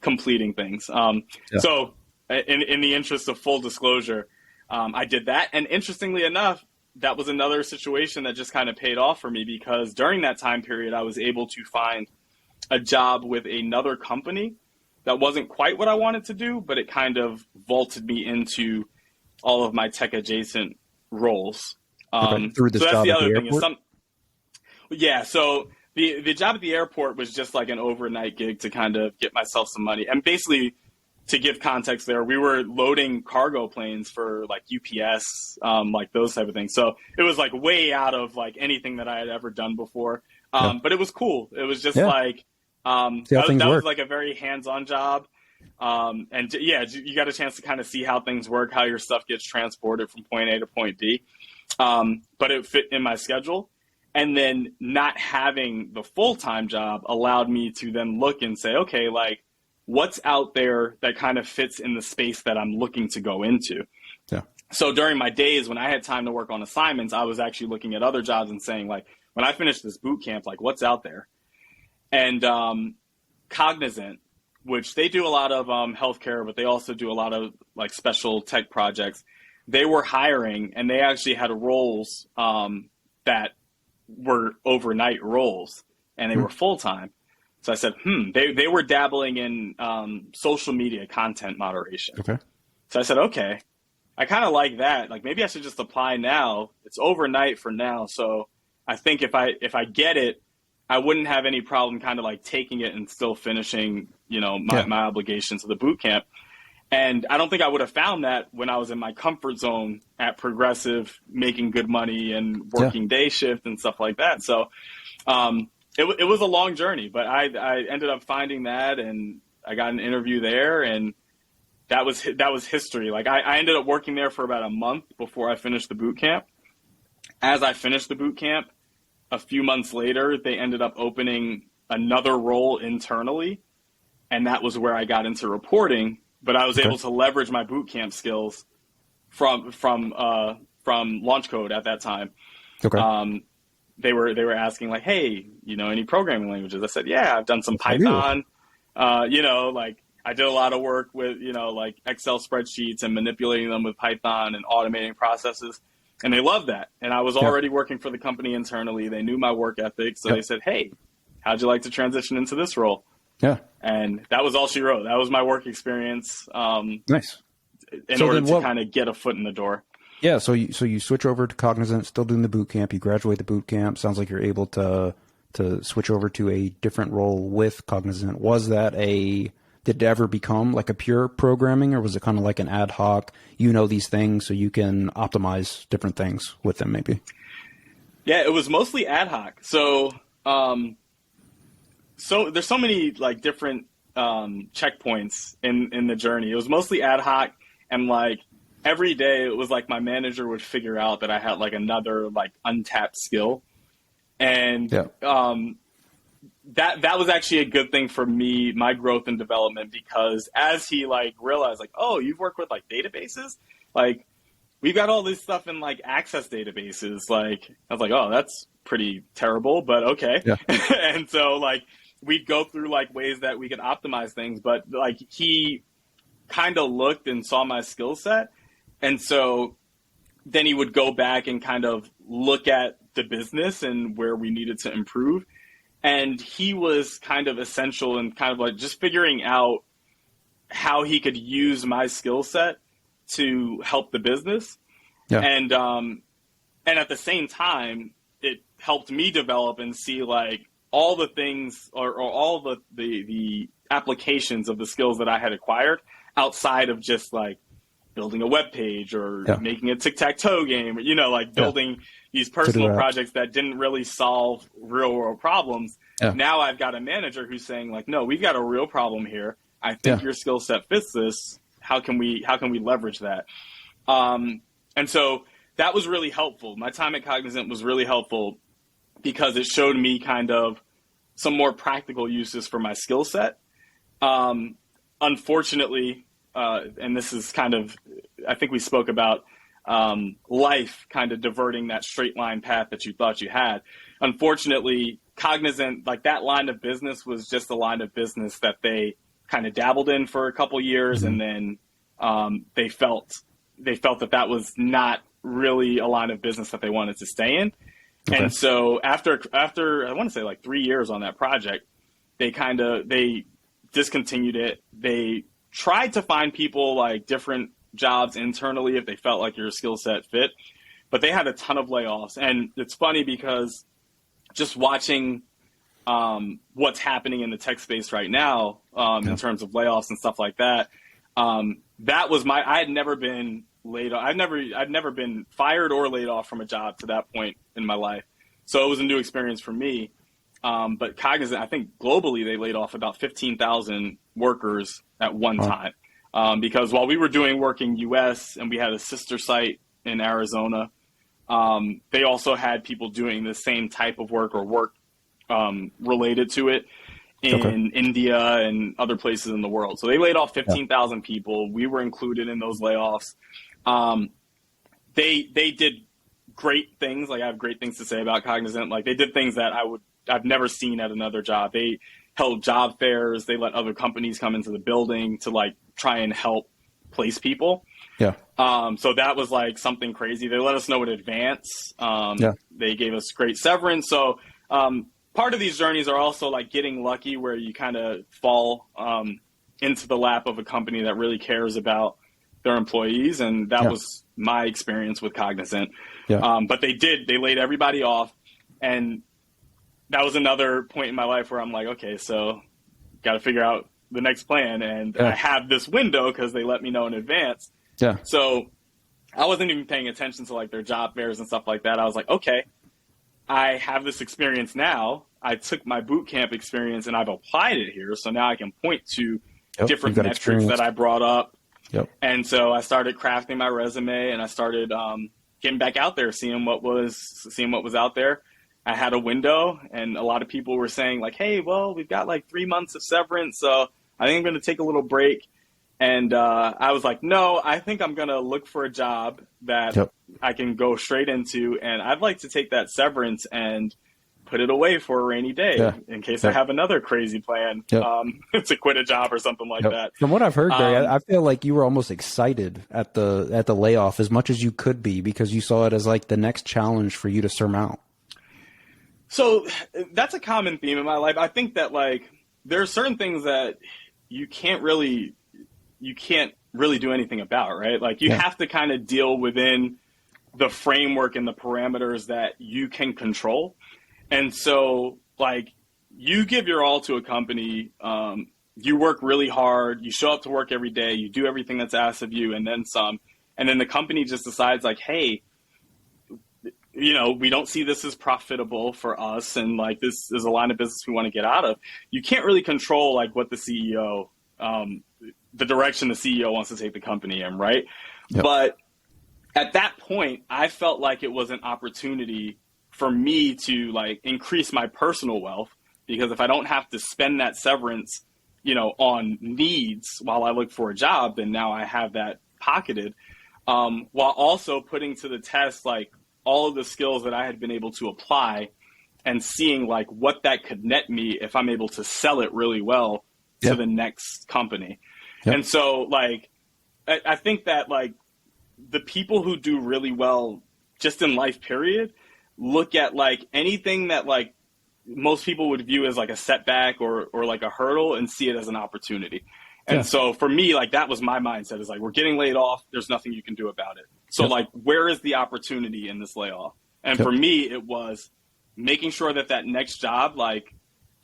completing things. So in the interest of full disclosure, I did that. And interestingly enough, that was another situation that just kind of paid off for me, because during that time period, I was able to find a job with another company that wasn't quite what I wanted to do, but it kind of vaulted me into all of my tech adjacent roles. Through this job at the airport? So the job at the airport was just an overnight gig to kind of get myself some money. And basically, to give context there, we were loading cargo planes for UPS, those type of things. So it was way out of anything that I had ever done before. But it was cool. It was just that was a very hands-on job. And you got a chance to kind of see how things work, how your stuff gets transported from point A to point B. But it fit in my schedule. And then not having the full-time job allowed me to then look and say, okay, what's out there that kind of fits in the space that I'm looking to go into. Yeah. So during my days when I had time to work on assignments, I was actually looking at other jobs and saying, when I finish this boot camp, what's out there? And Cognizant which they do a lot of healthcare, but they also do a lot of like special tech projects. They were hiring, and they actually had roles that were overnight roles, and they were full time. So I said, they were dabbling in social media content moderation. Okay. So I said, okay, I kind of like that. Like maybe I should just apply now. It's overnight for now. So I think if I get it, I wouldn't have any problem kind of like taking it and still finishing, my obligations to the boot camp. And I don't think I would have found that when I was in my comfort zone at Progressive, making good money and working day shift and stuff like that. So it was a long journey, but I ended up finding that, and I got an interview there, and that was history. Like I ended up working there for about a month before I finished the boot camp. As I finished the boot camp, a few months later, they ended up opening another role internally, and that was where I got into reporting. But I was able to leverage my boot camp skills from Launch Code at that time. Okay. They were asking like, hey, any programming languages? I said, yeah, I've done some Python. Like I did a lot of work with, like Excel spreadsheets and manipulating them with Python and automating processes. And they loved that. And I was already working for the company internally. They knew my work ethic. So they said, hey, how'd you like to transition into this role? Yeah. And that was all she wrote. That was my work experience. Nice. In order to kind of get a foot in the door. Yeah. So you switch over to Cognizant, still doing the boot camp. You graduate the boot camp. Sounds like you're able to switch over to a different role with Cognizant. Did it ever become like a pure programming, or was it kind of like an ad hoc, these things so you can optimize different things with them maybe? Yeah, it was mostly ad hoc. So, so there's so many like different checkpoints in the journey. It was mostly ad hoc, and like every day it was like my manager would figure out that I had like another like untapped skill. And that was actually a good thing for me, my growth and development, because as he like realized like, oh, you've worked with like databases, like we've got all this stuff in like Access databases. Like I was like, oh, that's pretty terrible, but okay. Yeah. And so like we'd go through like ways that we could optimize things, but like he kind of looked and saw my skill set. And so then he would go back and kind of look at the business and where we needed to improve. And he was kind of essential in kind of like just figuring out how he could use my skill set to help the business. Yeah. And at the same time, it helped me develop and see like all the things or all the applications of the skills that I had acquired outside of just like building a web page or making a tic-tac-toe game, like building these personal projects that didn't really solve real world problems. Yeah. Now I've got a manager who's saying like, no, we've got a real problem here. I think your skill set fits this. How can we leverage that? And so that was really helpful. My time at Cognizant was really helpful because it showed me kind of some more practical uses for my skill set. Unfortunately, and this is kind of, I think we spoke about life kind of diverting that straight line path that you thought you had. Unfortunately, Cognizant, like that line of business was just a line of business that they kind of dabbled in for a couple years. Mm-hmm. And then they felt that was not really a line of business that they wanted to stay in. Okay. And so after I want to say like 3 years on that project, they discontinued it. They tried to find people like different jobs internally if they felt like your skill set fit, but they had a ton of layoffs. And it's funny because just watching what's happening in the tech space right now in terms of layoffs and stuff like that, that was I had never been laid off. I'd never been fired or laid off from a job to that point in my life. So it was a new experience for me. But Cognizant, I think globally they laid off about 15,000 workers at one time. Because while we were doing work in US and we had a sister site in Arizona, they also had people doing the same type of work or work related to it in India and other places in the world. So they laid off 15,000 people. We were included in those layoffs. They did great things. Like I have great things to say about Cognizant. Like they did things that I've never seen at another job. They held job fairs. They let other companies come into the building to like try and help place people. Yeah. So that was like something crazy. They let us know in advance. Yeah. They gave us great severance. So part of these journeys are also like getting lucky, where you kind of fall into the lap of a company that really cares about their employees. And that was my experience with Cognizant. Yeah. But they laid everybody off. And that was another point in my life where I'm like, okay, so got to figure out the next plan. And I have this window because they let me know in advance. Yeah. So I wasn't even paying attention to like their job fairs and stuff like that. I was like, okay, I have this experience now. I took my boot camp experience and I've applied it here. So now I can point to different metrics that I brought up. Yep. And so I started crafting my resume, and I started getting back out there, seeing what was out there. I had a window, and a lot of people were saying like, hey, well, we've got like 3 months of severance, so I think I'm going to take a little break. And I was like, no, I think I'm going to look for a job that I can go straight into. And I'd like to take that severance and put it away for a rainy day in case I have another crazy plan to quit a job or something like that. From what I've heard, Barry, I feel like you were almost excited at the layoff as much as you could be, because you saw it as like the next challenge for you to surmount. So that's a common theme in my life. I think that like there are certain things that you can't really do anything about, right? Like you have to kind of deal within the framework and the parameters that you can control. And so like you give your all to a company, you work really hard, you show up to work every day, you do everything that's asked of you and then some. And then the company just decides like, hey, you know, we don't see this as profitable for us, and like this is a line of business we want to get out of. You can't really control like what the CEO, the direction the CEO wants to take the company in, right? Yep. But at that point, I felt like it was an opportunity for me to like increase my personal wealth, because if I don't have to spend that severance, you know, on needs while I look for a job, then now I have that pocketed, while also putting to the test like all of the skills that I had been able to apply and seeing like what that could net me if I'm able to sell it really well to the next company. And so like, I think that like the people who do really well just in life period look at like anything that like most people would view as like a setback or like a hurdle and see it as an opportunity. And so for me, like that was my mindset, is like, we're getting laid off. There's nothing you can do about it. So like, where is the opportunity in this layoff? And for me, it was making sure that that next job, like,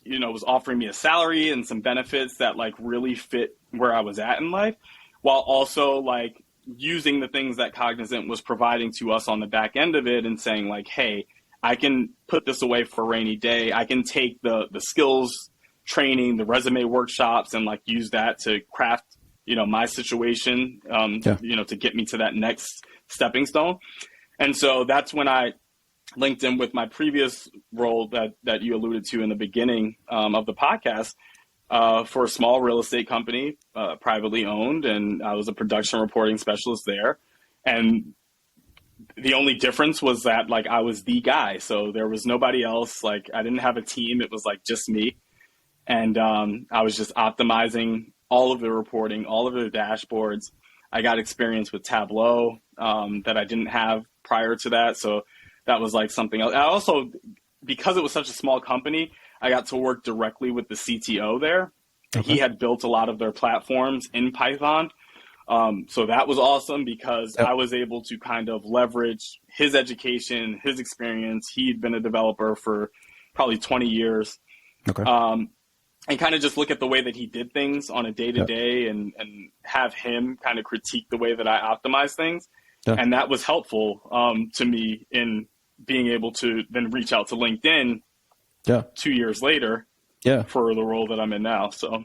you know, was offering me a salary and some benefits that like really fit where I was at in life, while also like using the things that Cognizant was providing to us on the back end of it and saying like, hey, I can put this away for a rainy day. I can take the skills training, the resume workshops, and like use that to craft, you know, my situation, you know, to get me to that next stepping stone. And so that's when I linked in with my previous role that you alluded to in the beginning of the podcast, for a small real estate company, privately owned. And I was a production reporting specialist there. And the only difference was that like I was the guy. So there was nobody else. Like I didn't have a team. It was like just me. And I was just optimizing all of the reporting, all of the dashboards. I got experience with Tableau that I didn't have prior to that. So that was like something else. I also, because it was such a small company, I got to work directly with the CTO there. He had built a lot of their platforms in Python. So that was awesome, because I was able to kind of leverage his education, his experience. He'd been a developer for probably 20 years. And kind of just look at the way that he did things on a day-to-day and have him kind of critique the way that I optimize things. And that was helpful to me in being able to then reach out to LinkedIn 2 years later for the role that I'm in now. So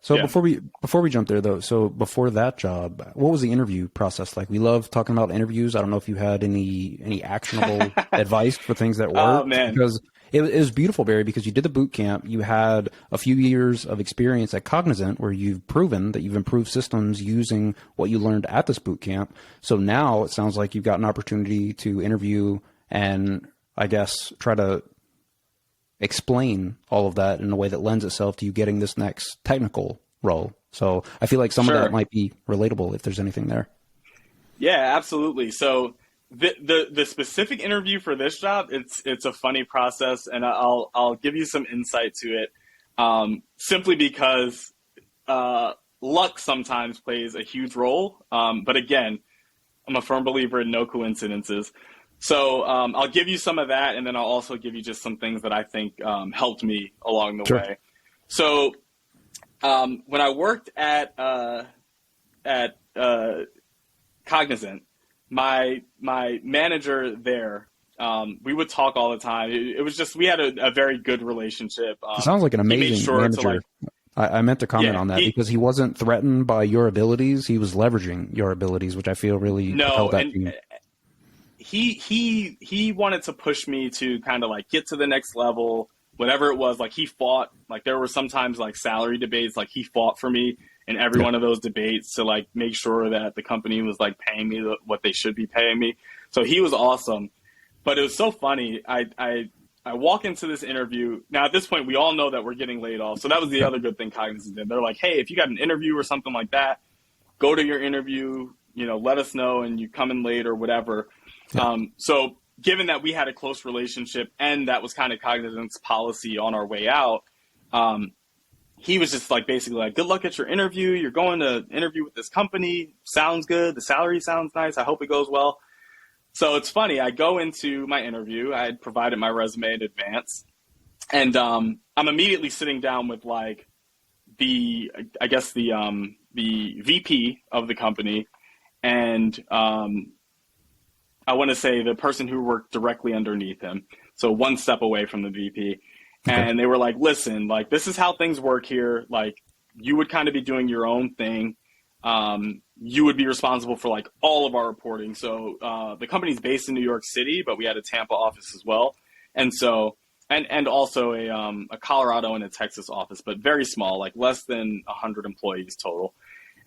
before we jump there though, so before that job, what was the interview process like? We love talking about interviews. I don't know if you had any actionable advice for things that worked. Oh man, because it was beautiful, Barry, because you did the boot camp. You had a few years of experience at Cognizant where you've proven that you've improved systems using what you learned at this boot camp. So now it sounds like you've got an opportunity to interview and I guess try to explain all of that in a way that lends itself to you getting this next technical role. So I feel like some of Sure. that might be relatable if there's anything there. Yeah, absolutely. So the specific interview for this job, it's a funny process, and I'll give you some insight to it, simply because luck sometimes plays a huge role. But again, I'm a firm believer in no coincidences. So I'll give you some of that, and then I'll also give you just some things that I think helped me along the Sure. way. So when I worked at Cognizant, my manager there, we would talk all the time. It was just, we had a very good relationship. It sounds like an He made amazing sure to, manager. I meant to comment Yeah, on that he- because he wasn't threatened by your abilities. He was leveraging your abilities, which I feel really no, held that and team. he wanted to push me to kind of like get to the next level, whatever it was. Like he fought, like there were sometimes like salary debates, like he fought for me in every Yeah. one of those debates to like make sure that the company was like paying me what they should be paying me. So he was awesome. But it was so funny. I walk into this interview. Now, at this point, we all know that we're getting laid off. So that was the other good thing Cognizant did. They're like, hey, if you got an interview or something like that, go to your interview, let us know, and you come in late or whatever. Yeah. So given that we had a close relationship and that was kind of Cognizant's policy on our way out, he was just like basically like, good luck at your interview. You're going to interview with this company. Sounds good. The salary sounds nice. I hope it goes well. So it's funny. I go into my interview. I had provided my resume in advance, and I'm immediately sitting down with like the VP of the company, and I want to say the person who worked directly underneath him. So one step away from the VP. Okay. And they were like, listen, like, this is how things work here. Like, you would kind of be doing your own thing. You would be responsible for like all of our reporting. So the company's based in New York City, but we had a Tampa office as well. And so, and also a Colorado and a Texas office, but very small, like less than 100 employees total.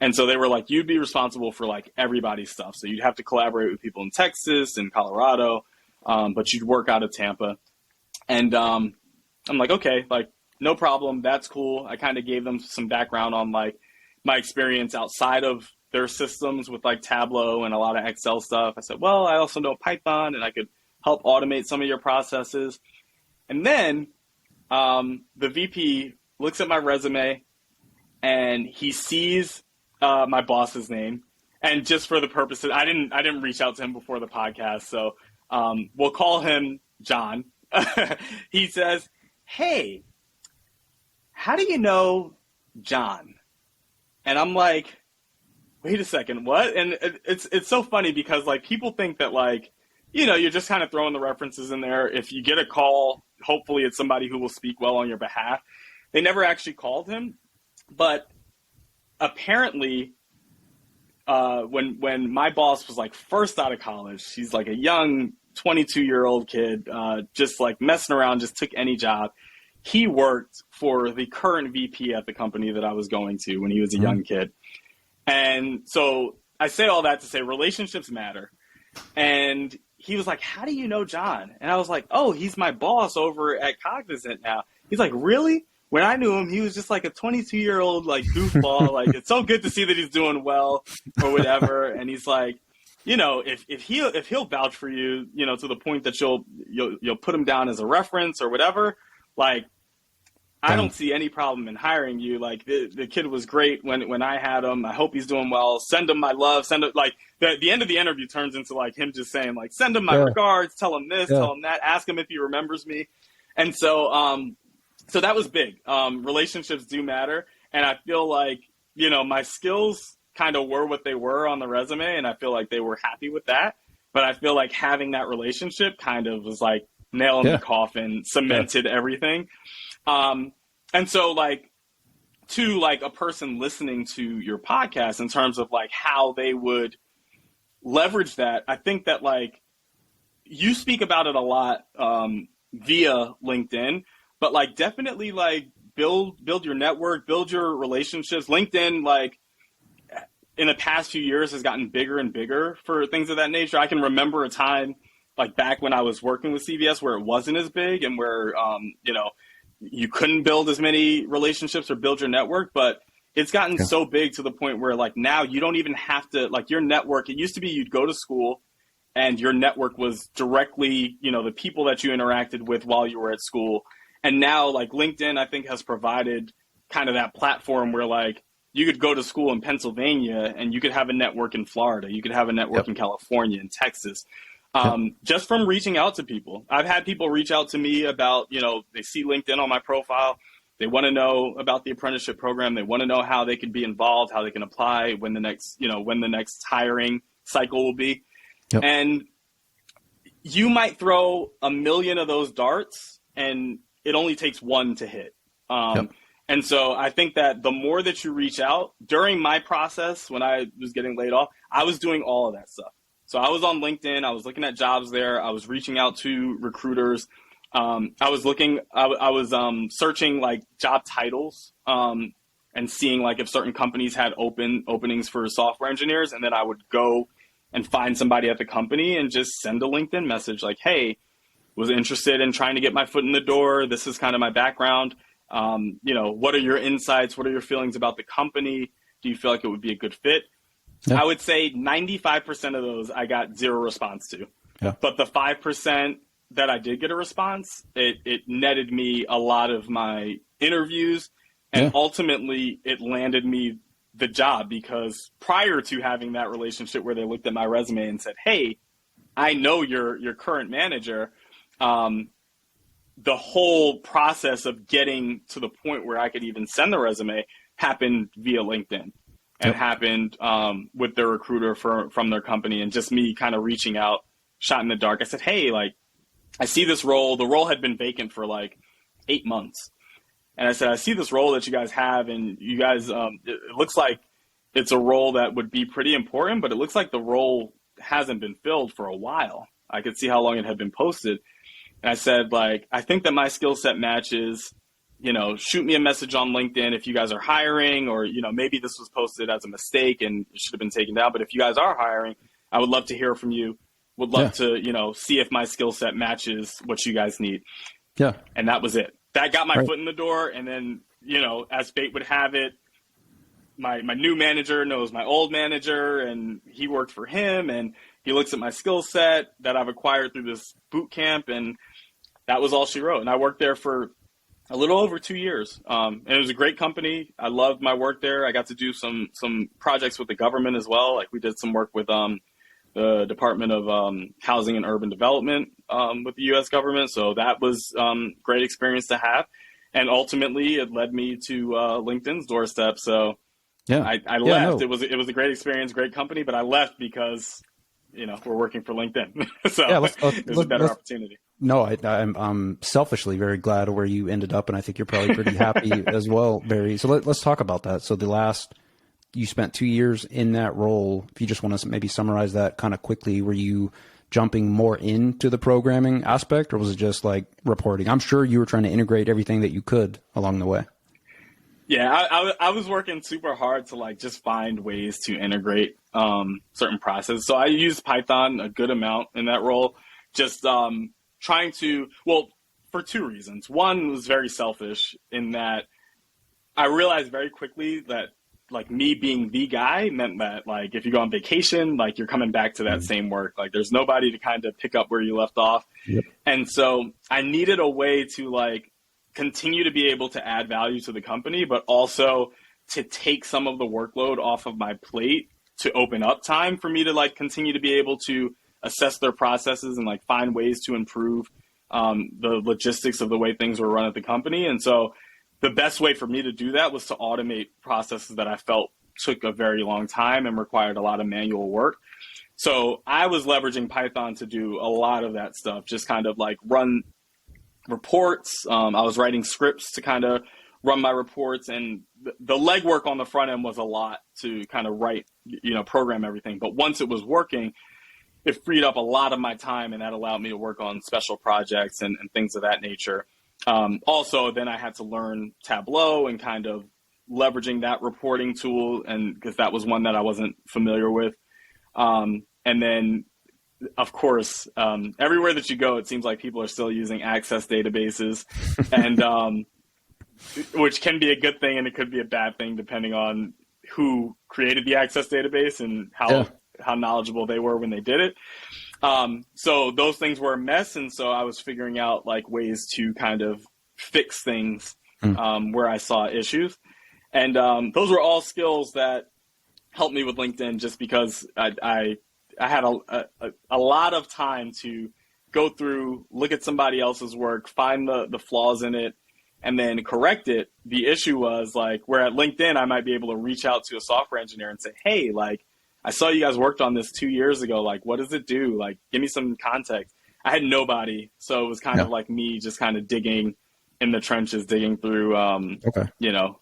And so they were like, you'd be responsible for like everybody's stuff. So you'd have to collaborate with people in Texas and Colorado, but you'd work out of Tampa. And I'm like, okay, like no problem. That's cool. I kind of gave them some background on like my experience outside of their systems with like Tableau and a lot of Excel stuff. I said, well, I also know Python and I could help automate some of your processes. And then the VP looks at my resume and he sees my boss's name. And just for the purposes, I didn't reach out to him before the podcast. So we'll call him John. He says, hey, how do you know John? And I'm like, wait a second, what? And it's so funny because like people think that like, you're just kind of throwing the references in there. If you get a call, hopefully it's somebody who will speak well on your behalf. They never actually called him, but apparently when my boss was like first out of college, she's like a young 22-year-old kid, just like messing around, just took any job. He worked for the current VP at the company that I was going to when he was a young kid. And so I say all that to say relationships matter. And he was like, how do you know John? And I was like, oh, he's my boss over at Cognizant now. He's like, really? When I knew him, he was just like a 22-year-old like goofball. Like, it's so good to see that he's doing well or whatever. And he's like, if he'll vouch for you, to the point that you'll put him down as a reference or whatever, like, I don't see any problem in hiring you. Like the kid was great when I had him. I hope he's doing well. Send him my love. Send it like the end of the interview turns into like him just saying like, send him my regards, tell him this, tell him that, ask him if he remembers me. And so, so that was big. Relationships do matter. And I feel like, my skills kind of were what they were on the resume. And I feel like they were happy with that. But I feel like having that relationship kind of was like nail in the coffin, cemented everything. And so like to like a person listening to your podcast in terms of like how they would leverage that, I think that like you speak about it a lot via LinkedIn, but like definitely like build your network, build your relationships. LinkedIn, like in the past few years has gotten bigger and bigger for things of that nature. I can remember a time like back when I was working with CVS where it wasn't as big and where, you couldn't build as many relationships or build your network, but it's gotten so big to the point where like now you don't even have to, like your network, it used to be you'd go to school and your network was directly, the people that you interacted with while you were at school. And now like LinkedIn, I think has provided kind of that platform where like you could go to school in Pennsylvania and you could have a network in Florida. You could have a network in California and Texas. Just from reaching out to people. I've had people reach out to me about, they see LinkedIn on my profile. They want to know about the apprenticeship program. They want to know how they can be involved, how they can apply, when the next hiring cycle will be. Yep. And you might throw a million of those darts and it only takes one to hit. And so I think that the more that you reach out during my process, when I was getting laid off, I was doing all of that stuff. So I was on LinkedIn, I was looking at jobs there, I was reaching out to recruiters, I was searching like job titles and seeing like if certain companies had openings for software engineers, and then I would go and find somebody at the company and just send a LinkedIn message like, hey, was interested in trying to get my foot in the door, this is kind of my background, what are your insights, what are your feelings about the company, do you feel like it would be a good fit? I would say 95% of those I got zero response to. But the 5% that I did get a response, it netted me a lot of my interviews, and ultimately it landed me the job, because prior to having that relationship where they looked at my resume and said, hey, I know your current manager, the whole process of getting to the point where I could even send the resume happened via LinkedIn. And happened with their recruiter from their company, and just me kind of reaching out, shot in the dark. I said, hey, like, I see this role. The role had been vacant for like 8 months. And I said, I see this role that you guys have, and you guys, it looks like it's a role that would be pretty important, but it looks like the role hasn't been filled for a while. I could see how long it had been posted. And I said, like, I think that my skill set matches. Shoot me a message on LinkedIn if you guys are hiring, or, maybe this was posted as a mistake and it should have been taken down. But if you guys are hiring, I would love to hear from you. Would love to, see if my skill set matches what you guys need. And that was it. That got my foot in the door. And then, as fate would have it, my new manager knows my old manager, and he worked for him, and he looks at my skill set that I've acquired through this boot camp. And that was all she wrote. And I worked there for a little over 2 years. And it was a great company. I loved my work there. I got to do some projects with the government as well. Like we did some work with the Department of Housing and Urban Development with the U.S. government. So that was great experience to have. And ultimately it led me to LinkedIn's doorstep. So I left. It was a great experience, great company, but I left because, we're working for LinkedIn. So it was a better opportunity. No, I'm selfishly very glad where you ended up, and I think you're probably pretty happy as well, Barry. So let's talk about that. So you spent 2 years in that role. If you just want to maybe summarize that kind of quickly, were you jumping more into the programming aspect, or was it just like reporting? I'm sure you were trying to integrate everything that you could along the way. Yeah, I was working super hard to like just find ways to integrate certain processes. So I used Python a good amount in that role, just trying to, for two reasons. One was very selfish in that I realized very quickly that like me being the guy meant that like if you go on vacation, like you're coming back to that same work. Like there's nobody to kind of pick up where you left off. And so I needed a way to like continue to be able to add value to the company, but also to take some of the workload off of my plate to open up time for me to like continue to be able to assess their processes and like find ways to improve the logistics of the way things were run at the company. And so the best way for me to do that was to automate processes that I felt took a very long time and required a lot of manual work. So I was leveraging Python to do a lot of that stuff, just kind of like run reports. I was writing scripts to kind of run my reports, and the legwork on the front end was a lot to kind of write, program everything. But once it was working, it freed up a lot of my time, and that allowed me to work on special projects and things of that nature. Also, then I had to learn Tableau and kind of leveraging that reporting tool, and because that was one that I wasn't familiar with. And then of course, everywhere that you go, it seems like people are still using Access databases, and which can be a good thing and it could be a bad thing depending on who created the Access database and Yeah. how knowledgeable they were when they did it. So those things were a mess, and so I was figuring out like ways to kind of fix things where I saw issues, and those were all skills that helped me with LinkedIn, just because I had a lot of time to go through, look at somebody else's work, find the flaws in it, and then correct it. The issue was like, where at LinkedIn, I might be able to reach out to a software engineer and say, hey, like, I saw you guys worked on this 2 years ago. Like, what does it do? Like, give me some context. I had nobody. So it was kind of like me just kind of digging in the trenches, digging through, you know,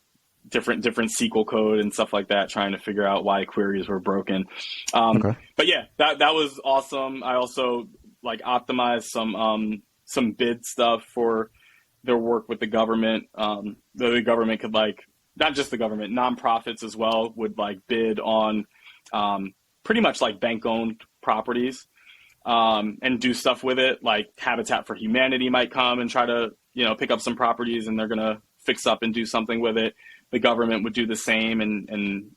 different SQL code and stuff like that, trying to figure out why queries were broken. But yeah, that was awesome. I also like optimized some bid stuff for their work with the government. The government could, like, not just the government, nonprofits as well would like bid on pretty much like bank-owned properties and do stuff with it. Like Habitat for Humanity might come and try to, you know, pick up some properties, and they're going to fix up and do something with it. The government would do the same, and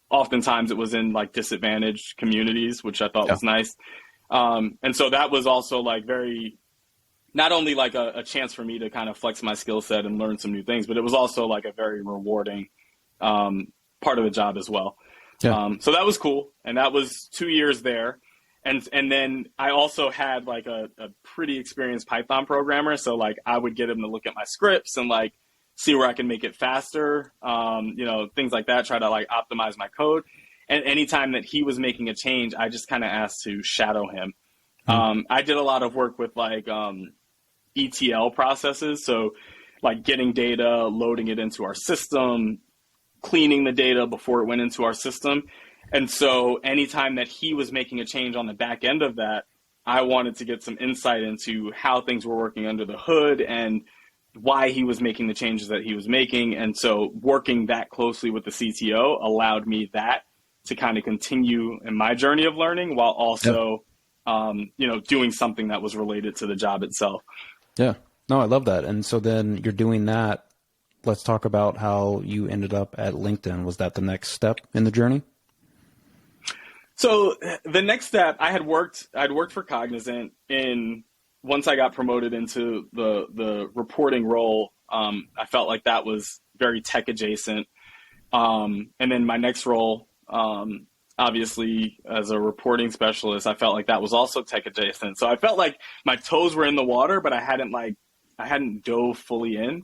oftentimes it was in like disadvantaged communities, which I thought was nice. And so that was also like very, not only like a chance for me to kind of flex my skill set and learn some new things, but it was also like a very rewarding part of the job as well. So that was cool. And that was 2 years there. And then I also had like a pretty experienced Python programmer. So like I would get him to look at my scripts and like see where I can make it faster, you know, things like that, try to like optimize my code. And anytime that he was making a change, I just kind of asked to shadow him. I did a lot of work with like ETL processes. So like getting data, loading it into our system, cleaning the data before it went into our system. And so anytime that he was making a change on the back end of that, I wanted to get some insight into how things were working under the hood and why he was making the changes that he was making. And so working that closely with the CTO allowed me that to kind of continue in my journey of learning while also, you know, doing something that was related to the job itself. Yeah. No, I love that. And so then you're doing that. Let's talk about how you ended up at LinkedIn. Was that the next step in the journey? So the next step, I'd worked for Cognizant once I got promoted into the reporting role. I felt like that was very tech adjacent. And then my next role, obviously as a reporting specialist, I felt like that was also tech adjacent. So I felt like my toes were in the water, but I hadn't dove fully in.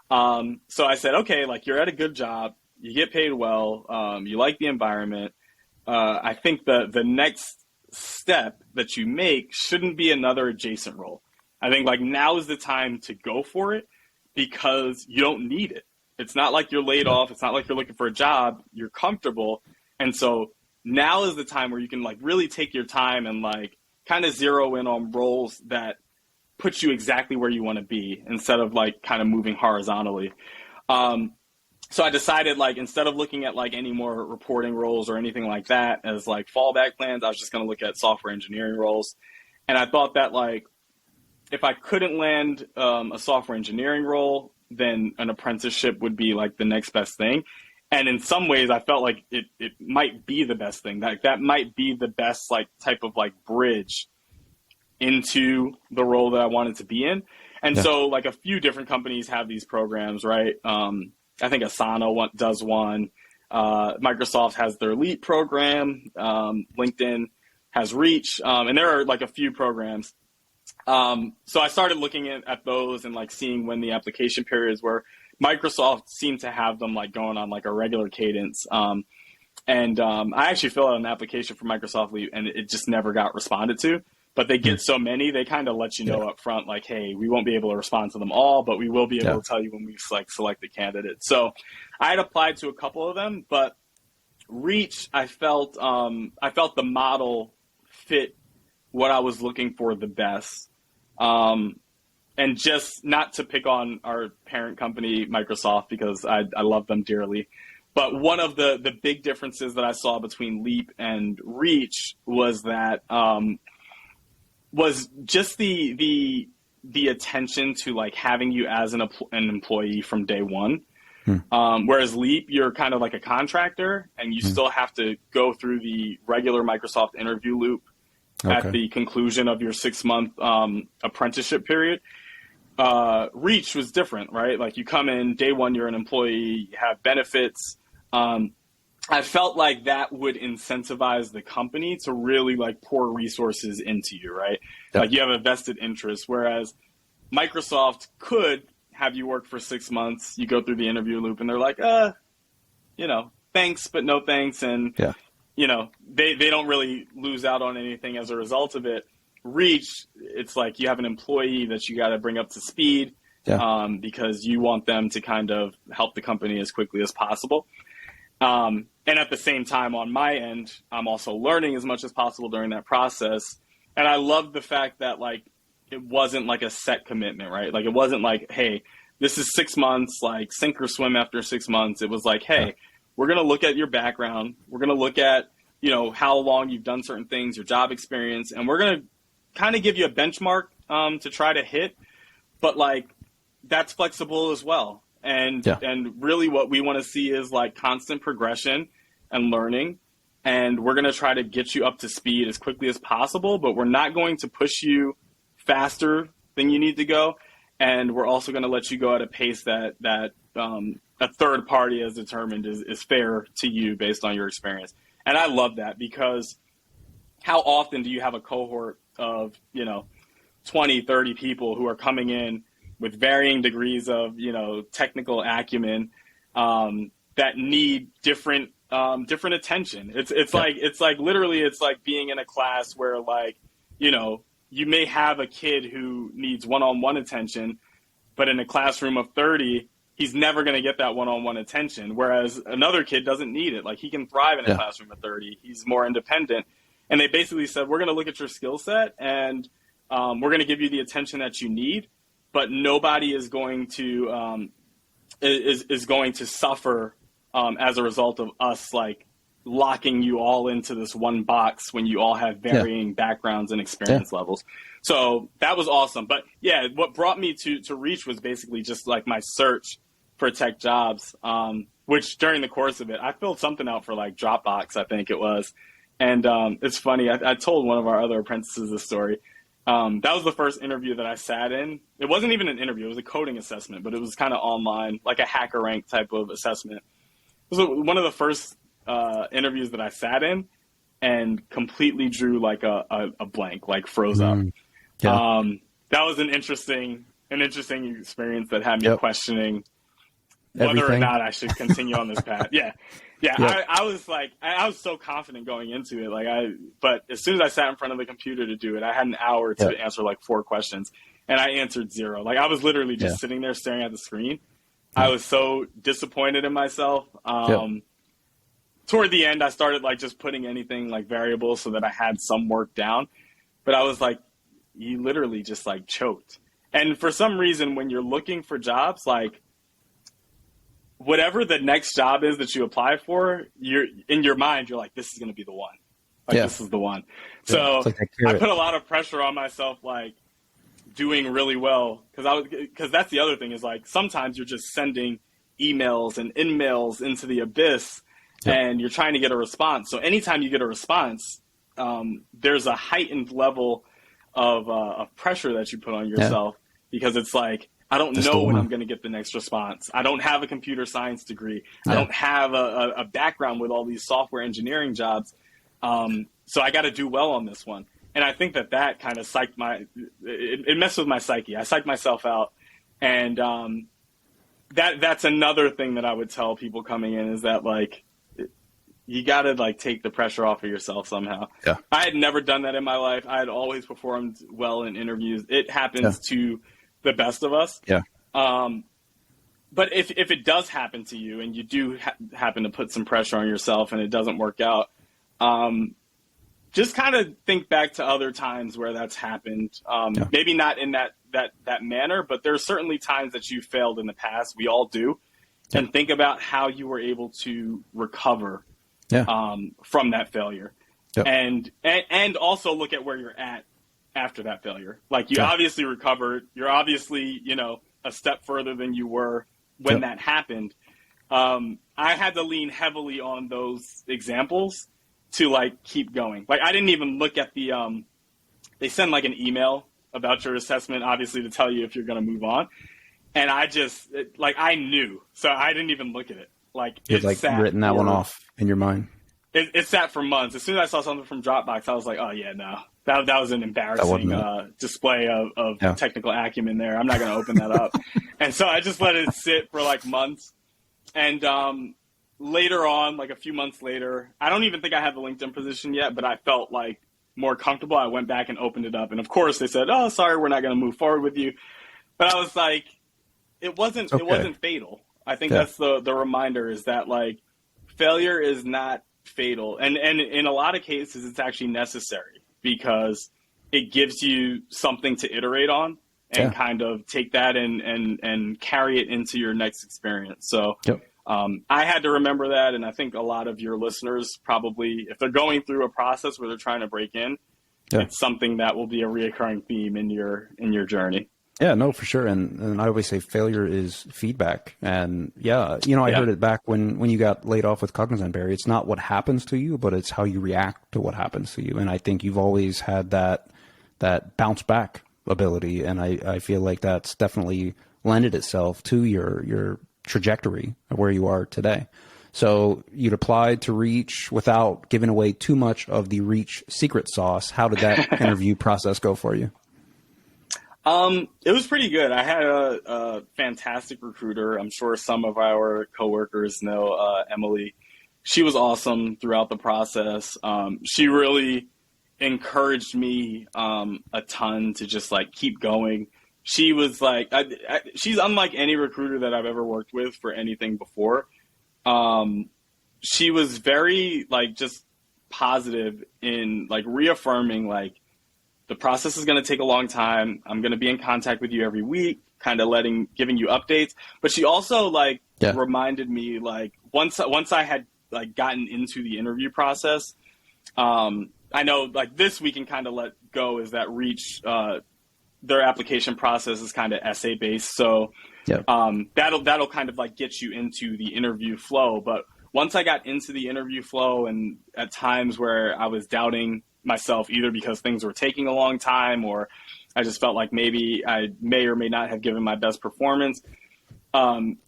So I said, okay, like you're at a good job, you get paid well, you like the environment. I think the next step that you make shouldn't be another adjacent role. I think like now is the time to go for it because you don't need it. It's not like you're laid off. It's not like you're looking for a job. You're comfortable. And so now is the time where you can like really take your time and like kind of zero in on roles that put you exactly where you want to be instead of like kind of moving horizontally. So I decided like instead of looking at like any more reporting roles or anything like that as like fallback plans, I was just going to look at software engineering roles. And I thought that like if I couldn't land a software engineering role, then an apprenticeship would be like the next best thing. And in some ways, I felt like it might be the best thing. That might be the best like type of like bridge into the role that I wanted to be in. And so like a few different companies have these programs, right? I think Asana does one. Microsoft has their Elite program. LinkedIn has Reach. And there are like a few programs. So I started looking at those and like seeing when the application periods were. Microsoft seemed to have them like going on like a regular cadence. And I actually filled out an application for Microsoft Elite and it just never got responded to. But they get so many, they kind of let you know up front, like, hey, we won't be able to respond to them all, but we will be able to tell you when we select the candidate. So I had applied to a couple of them, but Reach, I felt the model fit what I was looking for the best. And just not to pick on our parent company, Microsoft, because I love them dearly. But one of the big differences that I saw between Leap and Reach was that was just the attention to like having you as an employee from day one. Whereas Leap, you're kind of like a contractor, and you still have to go through the regular Microsoft interview loop at the conclusion of your 6-month apprenticeship period. Reach was different, right? Like you come in day one, you're an employee, you have benefits. I felt like that would incentivize the company to really like pour resources into you, right? Yeah. Like you have a vested interest, whereas Microsoft could have you work for 6 months, you go through the interview loop and they're like, thanks, but no thanks. And, they don't really lose out on anything as a result of it. Reach, it's like you have an employee that you got to bring up to speed because you want them to kind of help the company as quickly as possible. And at the same time, on my end, I'm also learning as much as possible during that process. And I love the fact that like it wasn't like a set commitment, right? Like it wasn't like, hey, this is 6 months, like sink or swim after 6 months. It was like, hey, we're going to look at your background. We're going to look at, how long you've done certain things, your job experience, and we're going to kind of give you a benchmark to try to hit. But like that's flexible as well. And really what we want to see is like constant progression and learning. And we're going to try to get you up to speed as quickly as possible, but we're not going to push you faster than you need to go. And we're also going to let you go at a pace that a third party has determined is fair to you based on your experience. And I love that, because how often do you have a cohort of, 20, 30 people who are coming in with varying degrees of, technical acumen that need different attention. It's like literally it's like being in a class where like, you may have a kid who needs one-on-one attention, but in a classroom of 30, he's never going to get that one-on-one attention. Whereas another kid doesn't need it. Like he can thrive in a classroom of 30. He's more independent. And they basically said, we're going to look at your skill set and we're going to give you the attention that you need, but nobody is going to is going to suffer as a result of us like locking you all into this one box when you all have varying backgrounds and experience levels. So that was awesome. But what brought me to Reach was basically just like my search for tech jobs, which during the course of it, I filled something out for like Dropbox, I think it was. And it's funny, I told one of our other apprentices this story. That was the first interview that I sat in. It wasn't even an interview, it was a coding assessment, but it was kind of online, like a HackerRank type of assessment. It was one of the first interviews that I sat in and completely drew like a blank, like froze up. That was an interesting experience that had me questioning whether or not I should continue on this path. I was like, I was so confident going into it. But as soon as I sat in front of the computer to do it, I had an hour to answer like 4 questions, and I answered 0. Like I was literally just sitting there staring at the screen. I was so disappointed in myself. Toward the end, I started like just putting anything like variables so that I had some work down. But I was like, you literally just like choked. And for some reason, when you're looking for jobs, like whatever the next job is that you apply for, you're in your mind, you're like, this is going to be the one. Like this is the one. So like I put a lot of pressure on myself, like doing really well. Because that's the other thing is like, sometimes you're just sending emails and in-mails into the abyss and you're trying to get a response. So anytime you get a response, there's a heightened level of pressure that you put on yourself because it's like, I don't know when I'm going to get the next response. I don't have a computer science degree. I don't have a background with all these software engineering jobs. So I got to do well on this one. And I think that kind of it messed with my psyche. I psyched myself out. And that's another thing that I would tell people coming in is that like, you got to like take the pressure off of yourself somehow. I had never done that in my life. I had always performed well in interviews. It happens to the best of us. But if it does happen to you and you do happen to put some pressure on yourself and it doesn't work out, just kind of think back to other times where that's happened. Maybe not in that manner, but there are certainly times that you failed in the past. We all do. and think about how you were able to recover from that failure. And also look at where you're at after that failure. Like you obviously recovered. You're obviously, a step further than you were when that happened. I had to lean heavily on those examples to like keep going. Like I didn't even look at the, they send like an email about your assessment, obviously to tell you if you're going to move on. And I just I knew, so I didn't even look at it. Like you'd like written that one off in your mind. It sat for months. As soon as I saw something from Dropbox, I was like, oh yeah, no, that was an embarrassing display of technical acumen there. I'm not going to open that up. And so I just let it sit for like months. And later on, like a few months later, I don't even think I had the LinkedIn position yet, but I felt like more comfortable. I went back and opened it up. And of course they said, oh, sorry, we're not going to move forward with you. But I was like, it wasn't fatal. I think that's the reminder, is that like failure is not fatal. And in a lot of cases, it's actually necessary, because it gives you something to iterate on and kind of take that and carry it into your next experience. So I had to remember that. And I think a lot of your listeners probably, if they're going through a process where they're trying to break in, it's something that will be a reoccurring theme in your journey. Yeah, no, for sure. And I always say failure is feedback. And I heard it back when you got laid off with Cognizant, Barry. It's not what happens to you, but it's how you react to what happens to you. And I think you've always had that bounce back ability. And I feel like that's definitely lended itself to your trajectory of where you are today. So you'd applied to Reach without giving away too much of the Reach secret sauce. How did that interview process go for you? It was pretty good. I had a fantastic recruiter. I'm sure some of our coworkers know Emily. She was awesome throughout the process. She really encouraged me a ton to just like keep going. She was like, she's unlike any recruiter that I've ever worked with for anything before. She was very like just positive in like reaffirming like, the process is going to take a long time. I'm going to be in contact with you every week, kind of giving you updates. But she also reminded me like once I had like gotten into the interview process, I know like this we can kind of let go, is that Reach, their application process is kind of essay based. So that'll kind of like get you into the interview flow. But once I got into the interview flow, and at times where I was doubting myself, either because things were taking a long time or I just felt like maybe I may or may not have given my best performance,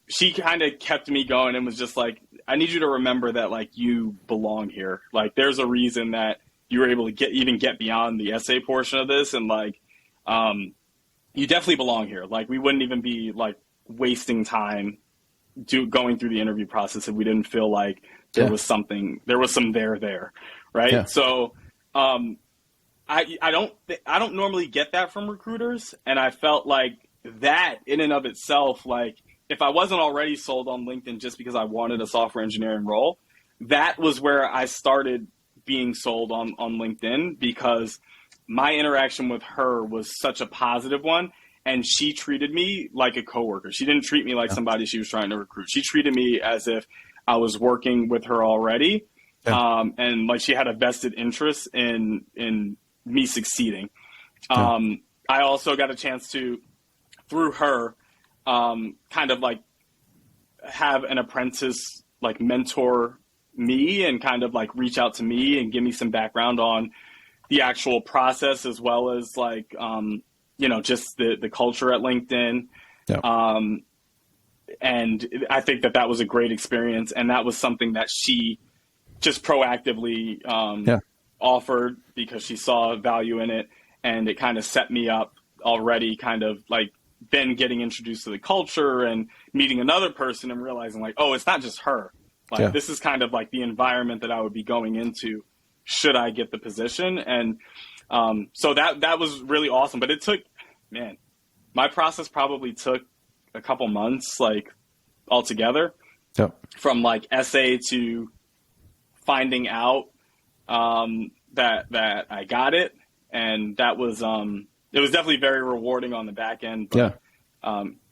she kind of kept me going and was just like, I need you to remember that like you belong here. Like there's a reason that you were able to get beyond the essay portion of this, and like you definitely belong here. Like we wouldn't even be like wasting time going through the interview process if we didn't feel like there was some there, right? So I don't normally get that from recruiters, and I felt like that in and of itself, like if I wasn't already sold on LinkedIn just because I wanted a software engineering role, that was where I started being sold on LinkedIn, because my interaction with her was such a positive one, and she treated me like a coworker. She didn't treat me like somebody she was trying to recruit. She treated me as if I was working with her already. And like she had a vested interest in me succeeding. I also got a chance to, through her, kind of like have an apprentice like mentor me and kind of like reach out to me and give me some background on the actual process, as well as like, just the culture at LinkedIn. And I think that was a great experience. And that was something that she just proactively offered, because she saw value in it, and it kind of set me up already, kind of like then getting introduced to the culture and meeting another person and realizing like, oh, it's not just her. Like this is kind of like the environment that I would be going into should I get the position. And so that was really awesome. But it took, my process probably took a couple months, like altogether, from like essay to finding out that I got it, and that was it was definitely very rewarding on the back end. But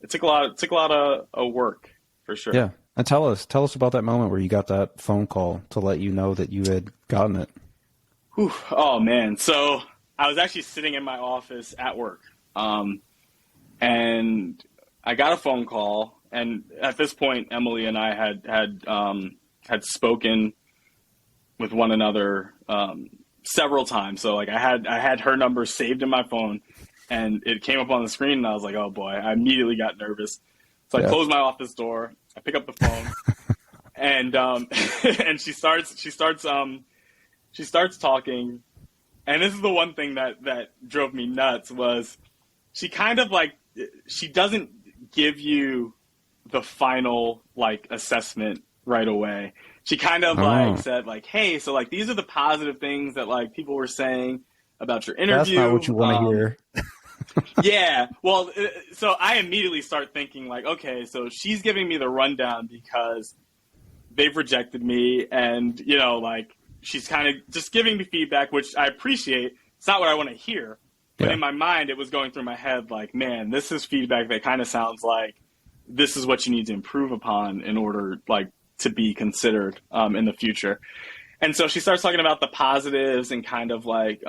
it took a lot of work. for sure. Yeah. And tell us about that moment where you got that phone call to let you know that you had gotten it. Whew. Oh man. So I was actually sitting in my office at work. And I got a phone call, and at this point, Emily and I had spoken with one another several times. So like I had her number saved in my phone, and it came up on the screen, and I was like, oh boy! I immediately got nervous. So I closed my office door. I pick up the phone, and and she starts talking, and this is the one thing that drove me nuts was she kind of like she doesn't give you the final like assessment right away. She kind of like said like, hey, so like these are the positive things that like people were saying about your interview. That's not what you want to hear. Yeah. Well, so I immediately start thinking like, okay, so she's giving me the rundown because they've rejected me, and you know, like she's kind of just giving me feedback, which I appreciate. It's not what I want to hear. But in my mind, it was going through my head like, man, this is feedback that kind of sounds like this is what you need to improve upon in order like to be considered in the future. And so she starts talking about the positives and kind of like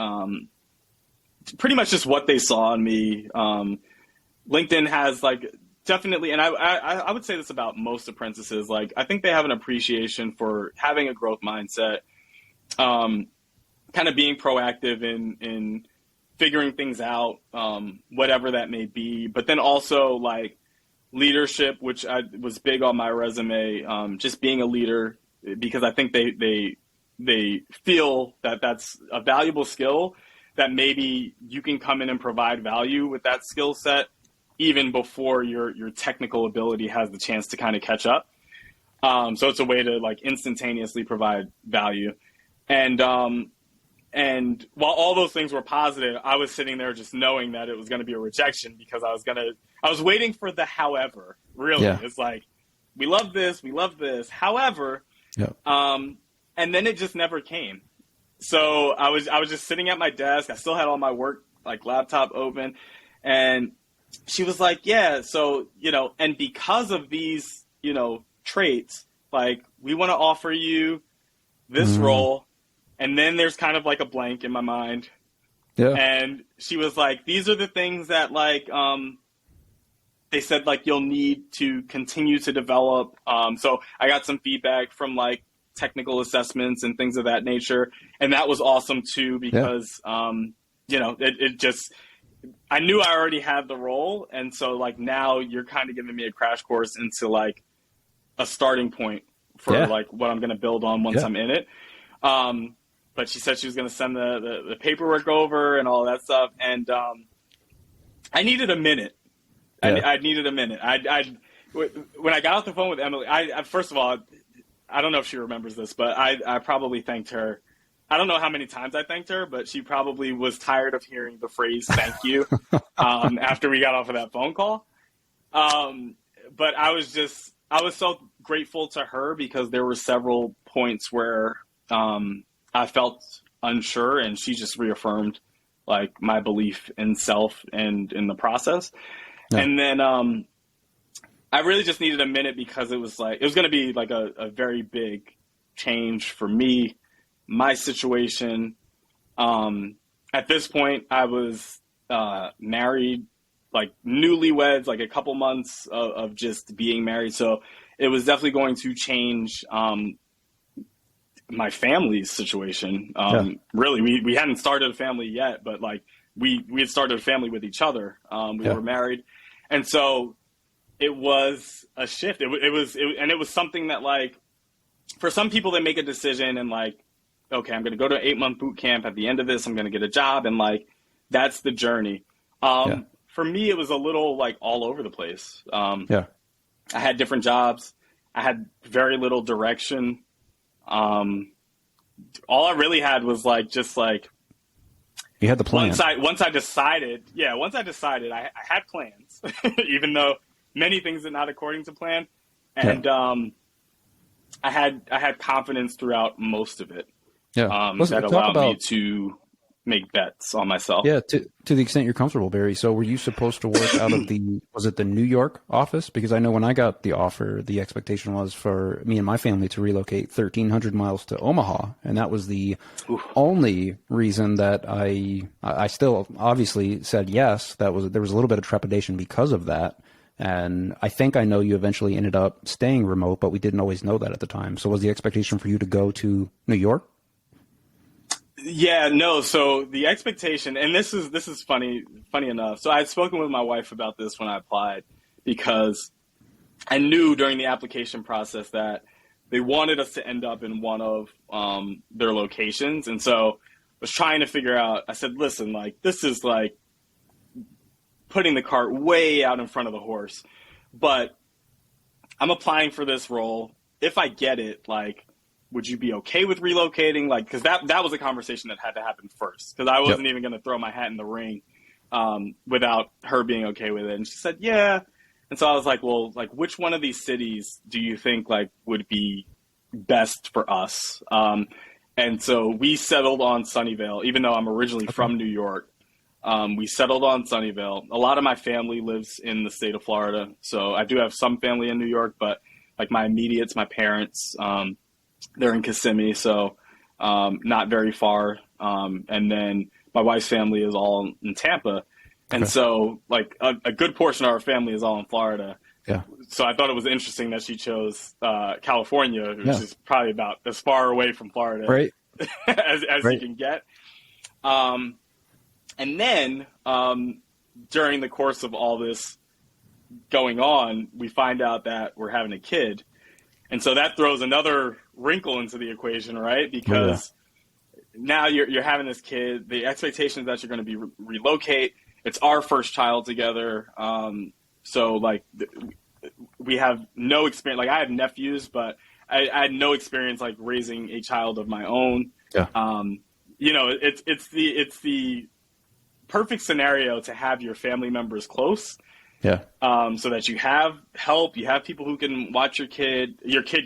pretty much just what they saw in me. LinkedIn has like definitely, and I would say this about most apprentices, like I think they have an appreciation for having a growth mindset, kind of being proactive in figuring things out, whatever that may be. But then also like leadership, which was big on my resume, just being a leader, because I think they feel that that's a valuable skill, that maybe you can come in and provide value with that skill set even before your technical ability has the chance to kind of catch up. So it's a way to like instantaneously provide value. And while all those things were positive, I was sitting there just knowing that it was going to be a rejection because I was waiting for the however, really. Yeah. It's like, we love this. However, and then it just never came. So I was just sitting at my desk. I still had all my work, like laptop open. And she was like, yeah, so, you know, and because of these, you know, traits, like we want to offer you this role. And then there's kind of like a blank in my mind. Yeah. And she was like, these are the things that like, they said like you'll need to continue to develop. So I got some feedback from like technical assessments and things of that nature. And that was awesome too, because, you know, it just, I knew I already had the role. And so like now you're kind of giving me a crash course into like a starting point for like what I'm going to build on once I'm in it. But she said she was going to send the paperwork over and all that stuff. And I needed a minute. I needed a minute. When I got off the phone with Emily, I first of all, I don't know if she remembers this, but I probably thanked her. I don't know how many times I thanked her, but she probably was tired of hearing the phrase "thank you" after we got off of that phone call. But I was so grateful to her because there were several points where I felt unsure, and she just reaffirmed like my belief in self and in the process. Yeah. And then I really just needed a minute because it was going to be like a very big change for me, my situation. At this point, I was married, like newlyweds, like a couple months of just being married. So it was definitely going to change my family's situation. Really, we hadn't started a family yet, but like we had started a family with each other. We were married. And so it was a shift. It was something that like, for some people they make a decision and like, okay, I'm going to go to an 8-month boot camp. At the end of this, I'm going to get a job. And like, that's the journey. For me, it was a little like all over the place. I had different jobs. I had very little direction. All I really had was like, just like, you had the plan. Once I decided, I had plans, even though many things are not according to plan. And, I had confidence throughout most of it. That allowed me to make bets on myself. Yeah, to the extent you're comfortable, Barry. So were you supposed to work out of was it the New York office? Because I know when I got the offer, the expectation was for me and my family to relocate 1,300 miles to Omaha. And that was the only reason that I still obviously said yes. There was a little bit of trepidation because of that. And I think I know you eventually ended up staying remote, but we didn't always know that at the time. So was the expectation for you to go to New York? Yeah, no. So the expectation, and this is funny enough. So I had spoken with my wife about this when I applied, because I knew during the application process that they wanted us to end up in one of their locations. And so I was trying to figure out, I said, listen, like, this is like putting the cart way out in front of the horse, but I'm applying for this role. If I get it, like, would you be okay with relocating? Like, because that was a conversation that had to happen first, because I wasn't even going to throw my hat in the ring without her being okay with it. And she said, yeah. And so I was like, well, like, which one of these cities do you think like would be best for us? And so we settled on Sunnyvale, even though I'm originally from New York. We settled on Sunnyvale. A lot of my family lives in the state of Florida, so I do have some family in New York, but like my immediates, my parents, they're in Kissimmee, so not very far. And then my wife's family is all in Tampa. And so like a good portion of our family is all in Florida. Yeah. So I thought it was interesting that she chose California, which is probably about as far away from Florida as you can get. And then during the course of all this going on, we find out that we're having a kid. And so that throws another wrinkle into the equation, right? Because now you're having this kid, the expectation is that you're going to be relocate. It's our first child together. So like we have no experience. Like I have nephews, but I had no experience like raising a child of my own. Yeah. You know, it's the perfect scenario to have your family members close. Yeah. So that you have help, you have people who can watch your kid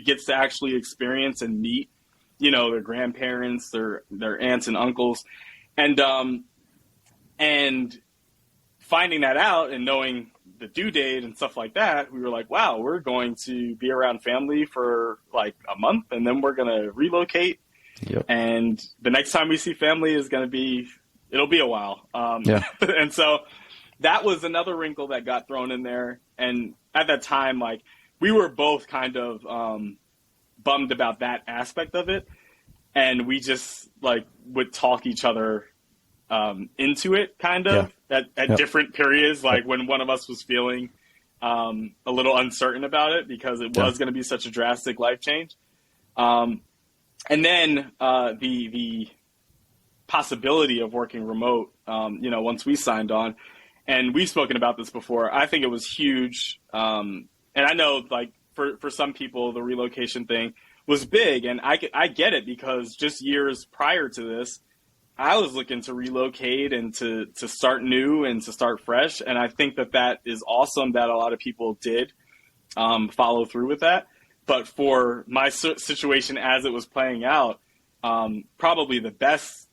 gets to actually experience and meet, you know, their grandparents, their aunts and uncles. And finding that out and knowing the due date and stuff like that, we were like, wow, we're going to be around family for like a month and then we're going to relocate. Yep. And the next time we see family is going to be, it'll be a while. And so that was another wrinkle that got thrown in there. And at that time, like we were both kind of bummed about that aspect of it. And we just like would talk each other into it kind of at different periods, like when one of us was feeling a little uncertain about it because it was going to be such a drastic life change. And then the possibility of working remote, you know, once we signed on, and we've spoken about this before, I think it was huge. And I know like for some people, the relocation thing was big, and I get it because just years prior to this, I was looking to relocate and to start new and to start fresh. And I think that is awesome that a lot of people did follow through with that. But for my situation as it was playing out, probably the best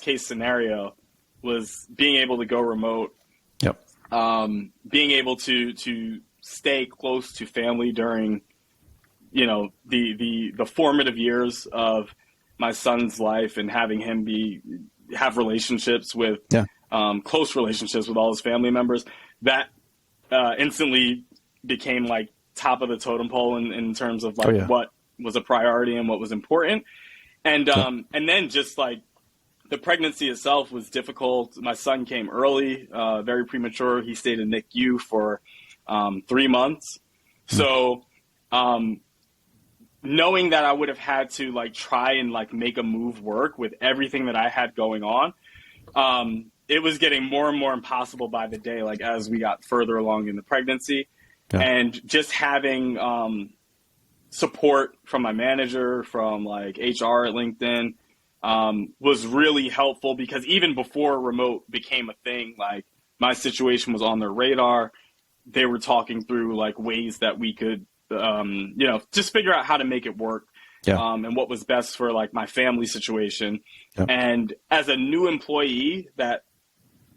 case scenario was being able to go remote, being able to stay close to family during, you know, the formative years of my son's life and having him have relationships with close relationships with all his family members. That instantly became like top of the totem pole in terms of like what was a priority and what was important. And and then just like the pregnancy itself was difficult. My son came early, very premature. He stayed in NICU for 3 months. So knowing that I would have had to like try and like make a move work with everything that I had going on, it was getting more and more impossible by the day, like as we got further along in the pregnancy. And just having support from my manager, from like HR at LinkedIn, was really helpful because even before remote became a thing, like my situation was on their radar. They were talking through like ways that we could, you know, just figure out how to make it work. Yeah. and what was best for like my family situation. Yeah. And as a new employee that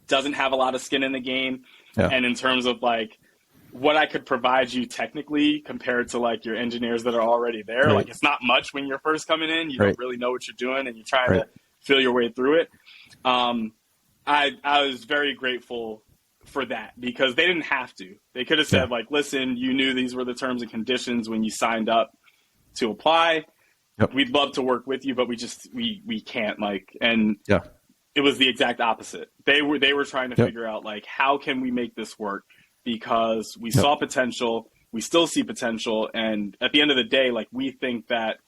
doesn't have a lot of skin in the game, Yeah. and in terms of like what I could provide you technically compared to like your engineers that are already there, Right. like it's not much when you're first coming in. You Right. don't really know what you're doing, and you're trying Right. to feel your way through it. I was very grateful for that because they didn't have to. They could have said like, listen, you knew these were the terms and conditions when you signed up to apply. Yep. We'd love to work with you, but we can't, like, and Yeah. it was the exact opposite. They were trying to Yep. figure out like, how can we make this work? Because we saw potential, we still see potential. And at the end of the day, like, we think that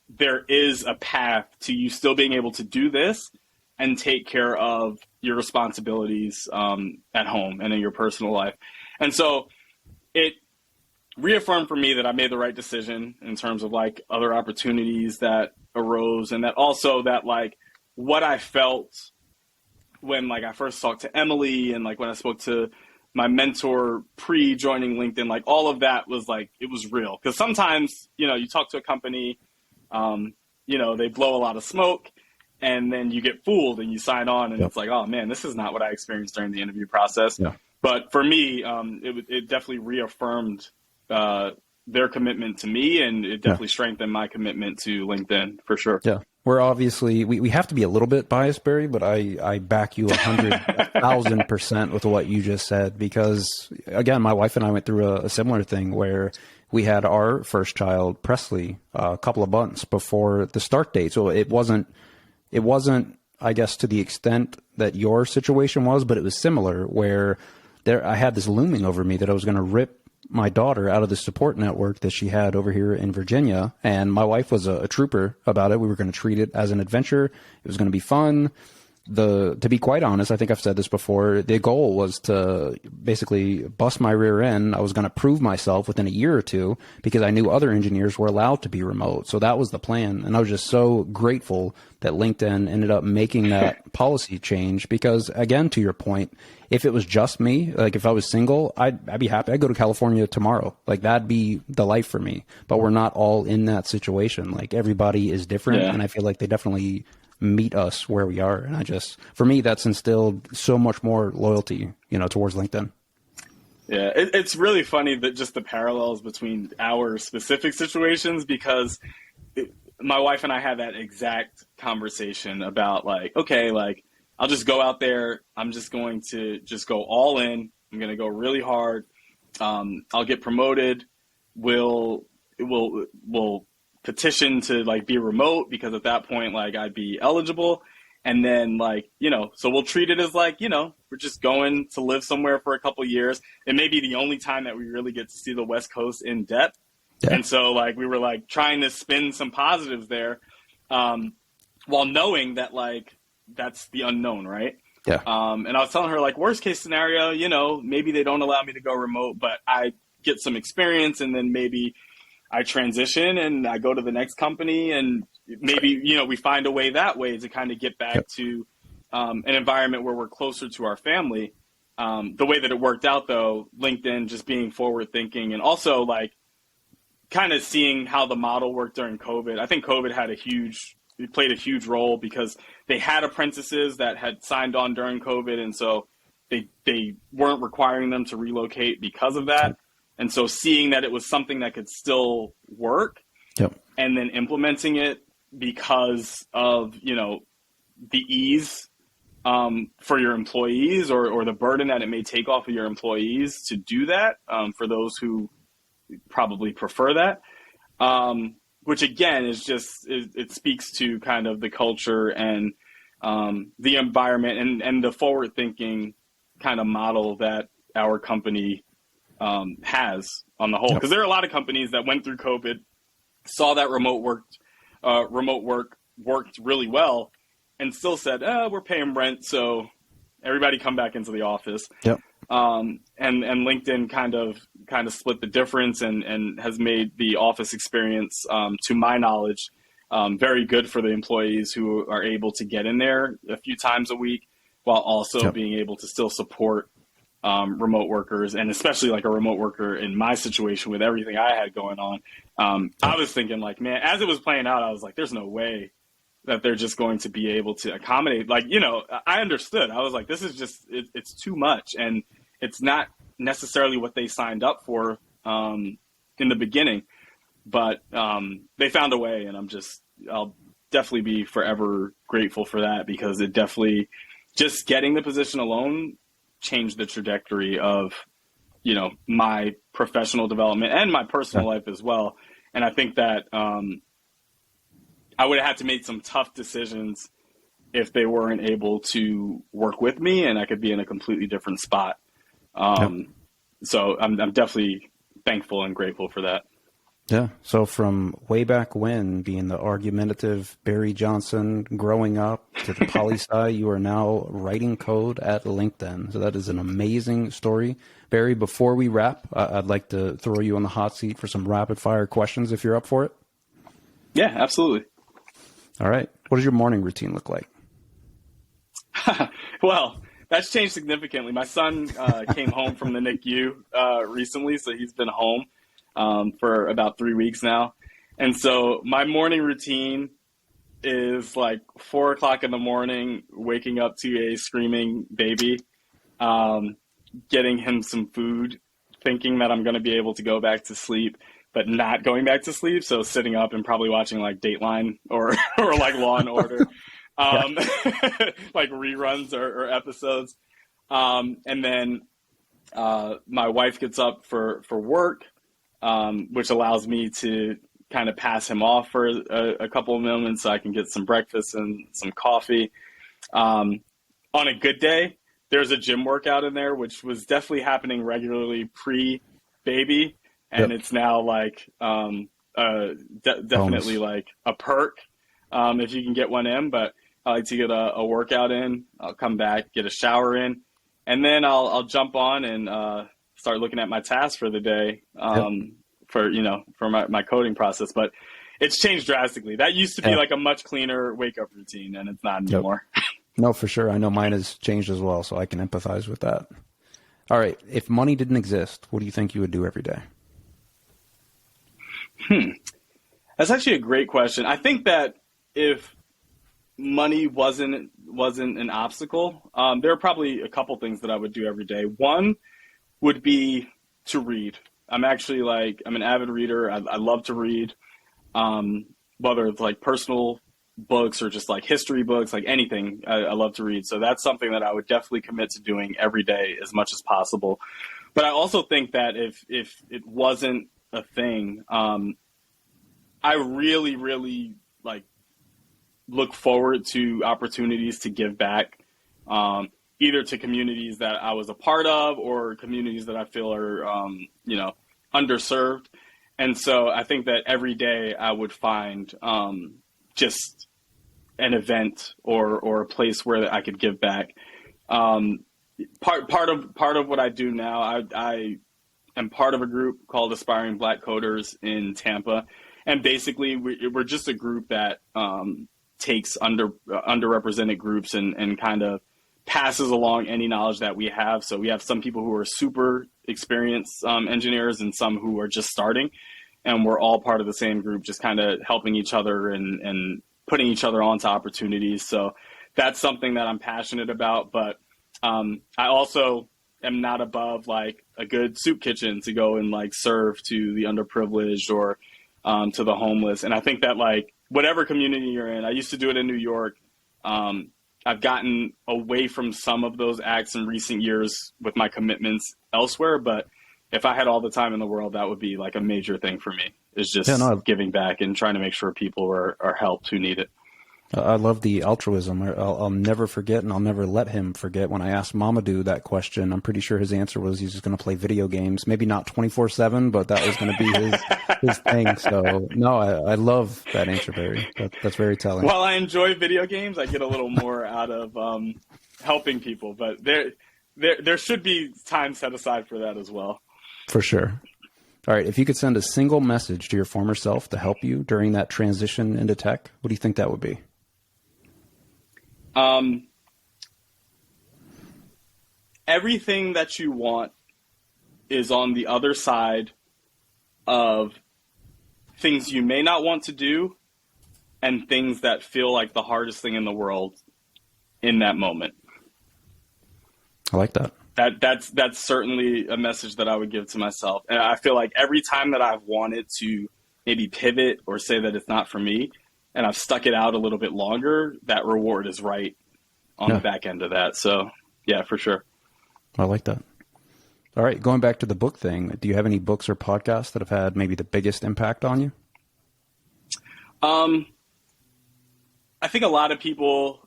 there is a path to you still being able to do this and take care of your responsibilities at home and in your personal life. And so it reaffirmed for me that I made the right decision in terms of like other opportunities that arose, and that also that like what I felt when like I first talked to Emily and like when I spoke to my mentor pre-joining LinkedIn, like all of that was like, it was real. Because sometimes, you know, you talk to a company, you know, they blow a lot of smoke, and then you get fooled and you sign on and it's like, oh man, this is not what I experienced during the interview process. Yeah. But for me, it definitely reaffirmed their commitment to me, and it definitely strengthened my commitment to LinkedIn for sure. Yeah. We're obviously, we have to be a little bit biased, Barry, but I back you 1,000% with what you just said, because again, my wife and I went through a similar thing where we had our first child, Presley, a couple of months before the start date. So it wasn't, I guess, to the extent that your situation was, but it was similar where I had this looming over me that I was going to rip my daughter out of the support network that she had over here in Virginia. And my wife was a trooper about it. We were going to treat it as an adventure. It was going to be fun. To be quite honest, I think I've said this before, the goal was to basically bust my rear end. I was going to prove myself within a year or two because I knew other engineers were allowed to be remote. So that was the plan. And I was just so grateful that LinkedIn ended up making that policy change because, again, to your point, if it was just me, like if I was single, I'd be happy. I'd go to California tomorrow. Like that'd be the life for me. But we're not all in that situation. Like everybody is different. And I feel like they definitely meet us where we are. And for me, that's instilled so much more loyalty, you know, towards LinkedIn. Yeah, it's really funny that just the parallels between our specific situations, because my wife and I had that exact conversation about like, okay, like I'll just go out there. I'm just going to just go all in. I'm going to go really hard. I'll get promoted. We'll petition to like be remote because at that point, like I'd be eligible. And then like, you know, so we'll treat it as like, you know, we're just going to live somewhere for a couple of years. It may be the only time that we really get to see the West Coast in depth. Yeah. And so like, we were like trying to spin some positives there, while knowing that like, that's the unknown. Right. Yeah. And I was telling her like, worst case scenario, you know, maybe they don't allow me to go remote, but I get some experience and then maybe I transition and I go to the next company and maybe, you know, we find a way that way to kind of get back to an environment where we're closer to our family. The way that it worked out though, LinkedIn just being forward thinking and also like kind of seeing how the model worked during COVID. I think COVID played a huge role because they had apprentices that had signed on during COVID. And so they weren't requiring them to relocate because of that. And so seeing that it was something that could still work and then implementing it because of, you know, the ease for your employees or the burden that it may take off of your employees to do that, for those who probably prefer that, which again is just, it speaks to kind of the culture and the environment and the forward thinking kind of model that our company has on the whole, because there are a lot of companies that went through COVID, saw that remote work worked really well, and still said, we're paying rent, so everybody come back into the office. And LinkedIn kind of split the difference and has made the office experience, to my knowledge, very good for the employees who are able to get in there a few times a week, while also being able to still support remote workers, and especially like a remote worker in my situation with everything I had going on. I was thinking like, man, as it was playing out, I was like, there's no way that they're just going to be able to accommodate. Like, I understood. I was like, this is just, it's too much. And it's not necessarily what they signed up for in the beginning, but they found a way, and I'll definitely be forever grateful for that, because it definitely, just getting the position alone changed the trajectory of, my professional development and my personal life as well. And I think that I would have had to make some tough decisions if they weren't able to work with me, and I could be in a completely different spot. So I'm definitely thankful and grateful for that. Yeah. So from way back when, being the argumentative Barry Johnson growing up to the poli-sci, you are now writing code at LinkedIn. So that is an amazing story. Barry, before we wrap, I'd like to throw you on the hot seat for some rapid fire questions if you're up for it. Yeah, absolutely. All right. What does your morning routine look like? Well, that's changed significantly. My son came home from the NICU recently, so he's been home for about 3 weeks now. And so my morning routine is like 4 o'clock in the morning, waking up to a screaming baby, getting him some food, thinking that I'm going to be able to go back to sleep, but not going back to sleep. So sitting up and probably watching like Dateline or like Law and Order, like reruns or episodes. And then my wife gets up for work, which allows me to kind of pass him off for a couple of moments so I can get some breakfast and some coffee. On a good day, there's a gym workout in there, which was definitely happening regularly pre-baby. And it's now like definitely like a perk if you can get one in. But I like to get a workout in. I'll come back, get a shower in, and then I'll jump on and start looking at my tasks for the day for my coding process. But it's changed drastically. That used to be like a much cleaner wake up routine, and it's not anymore. No, for sure. I know mine has changed as well, so I can empathize with that. All right. If money didn't exist, what do you think you would do every day? That's actually a great question. I think that if money wasn't an obstacle, there are probably a couple things that I would do every day. One would be to read. I'm an avid reader. I love to read, whether it's like personal books or just like history books, like anything. I love to read. So that's something that I would definitely commit to doing every day as much as possible. But I also think that if it wasn't a thing, I really, really like look forward to opportunities to give back, either to communities that I was a part of or communities that I feel are, underserved. And so I think that every day I would find just an event or a place where I could give back. Part of what I do now, I am part of a group called Aspiring Black Coders in Tampa. And basically we're just a group that takes underrepresented groups and kind of passes along any knowledge that we have. So we have some people who are super experienced engineers and some who are just starting. And we're all part of the same group, just kind of helping each other and putting each other onto opportunities. So that's something that I'm passionate about. But I also am not above like a good soup kitchen to go and like serve to the underprivileged or to the homeless. And I think that like whatever community you're in, I used to do it in New York. I've gotten away from some of those acts in recent years with my commitments elsewhere. But if I had all the time in the world, that would be like a major thing for me, is just giving back and trying to make sure people are helped who need it. I love the altruism. I'll never forget, and I'll never let him forget when I asked Mamadou that question. I'm pretty sure his answer was he's just going to play video games. Maybe not 24/7, but that was going to be his thing. So, no, I love that answer, Barry. That's very telling. While I enjoy video games, I get a little more out of helping people. But there should be time set aside for that as well. For sure. All right. If you could send a single message to your former self to help you during that transition into tech, what do you think that would be? everything that you want is on the other side of things you may not want to do and things that feel like the hardest thing in the world in that moment. I like that. That's certainly a message that I would give to myself. And I feel like every time that I've wanted to maybe pivot or say that it's not for me, and I've stuck it out a little bit longer, that reward is right on the back end of that. So yeah, for sure. I like that. All right. Going back to the book thing, do you have any books or podcasts that have had maybe the biggest impact on you? I think a lot of people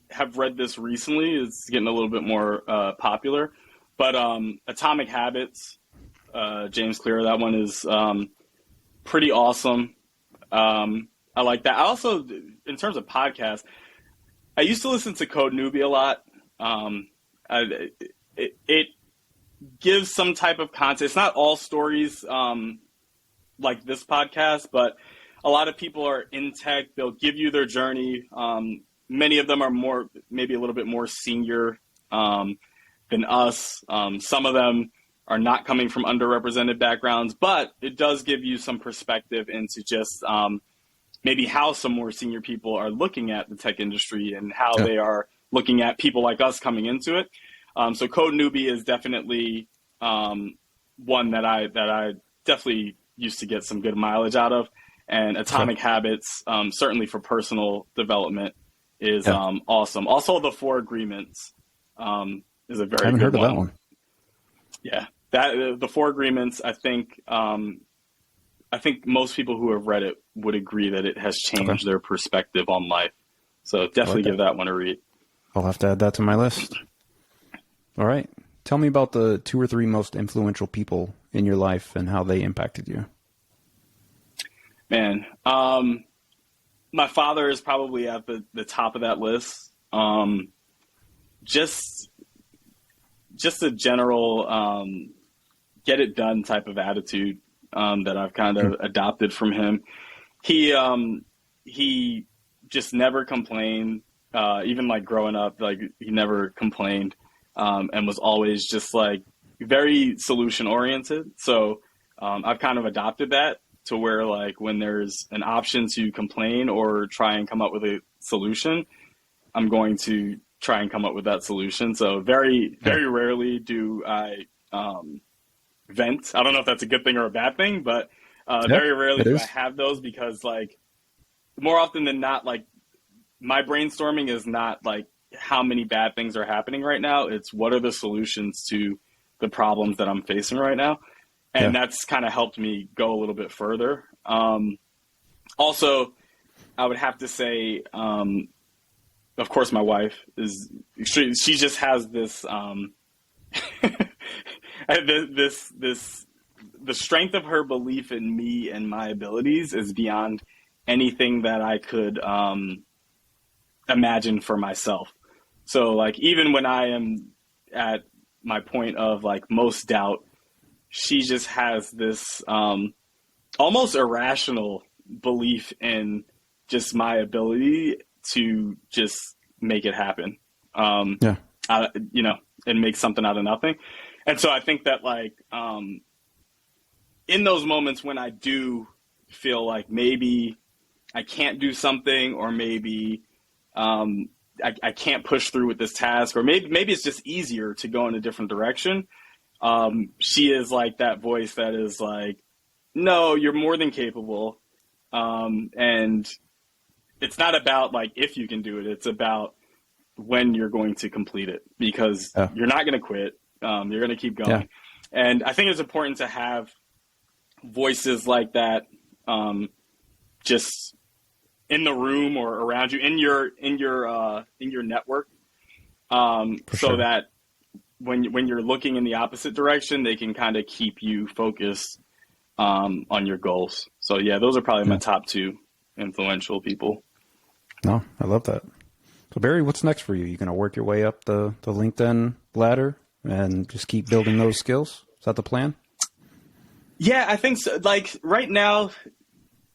have read this recently. It's getting a little bit more popular, but Atomic Habits, James Clear, that one is pretty awesome. I like that. I also, in terms of podcasts, I used to listen to Code Newbie a lot. It gives some type of content. It's not all stories like this podcast, but a lot of people are in tech. They'll give you their journey. Many of them are maybe a little bit more senior than us. Some of them are not coming from underrepresented backgrounds, but it does give you some perspective into just maybe how some more senior people are looking at the tech industry and how they are looking at people like us coming into it. So Code Newbie is definitely one that I definitely used to get some good mileage out of. And Atomic Habits, certainly for personal development, is awesome. Also, The Four Agreements is a very good one. I haven't heard of that one. Yeah, The Four Agreements, I think most people who have read it would agree that it has changed their perspective on life. So definitely give that one a read. I'll have to add that to my list. All right. Tell me about the 2 or 3 most influential people in your life and how they impacted you. Man, my father is probably at the top of that list. Just a general get it done type of attitude that I've kind of adopted from him. He just never complained. Even like growing up, like he never complained, and was always just like very solution oriented. So I've kind of adopted that to where like when there's an option to complain or try and come up with a solution, I'm going to try and come up with that solution. So very rarely do I vent. I don't know if that's a good thing or a bad thing, but very rarely do I have those, because like more often than not, like my brainstorming is not like how many bad things are happening right now. It's what are the solutions to the problems that I'm facing right now. And that's kind of helped me go a little bit further. Also, I would have to say, of course, my wife is extreme. She just has this, the strength of her belief in me and my abilities is beyond anything that I could imagine for myself. So like, even when I am at my point of like most doubt, she just has this almost irrational belief in just my ability to just make it happen, and make something out of nothing. And so I think that like in those moments when I do feel like maybe I can't do something, or maybe I can't push through with this task, or maybe it's just easier to go in a different direction, she is like that voice that is like, no, you're more than capable. And it's not about like if you can do it, it's about when you're going to complete it, because you're not going to quit. You're going to keep going. Yeah. And I think it's important to have voices like that, just in the room or around you, in your network, so that when you're looking in the opposite direction, they can kind of keep you focused on your goals. So yeah, those are probably my top 2 influential people. No, I love that. So Barry, what's next for you? You going to work your way up the LinkedIn ladder and just keep building those skills? Is that the plan? Yeah, I think so. Like right now,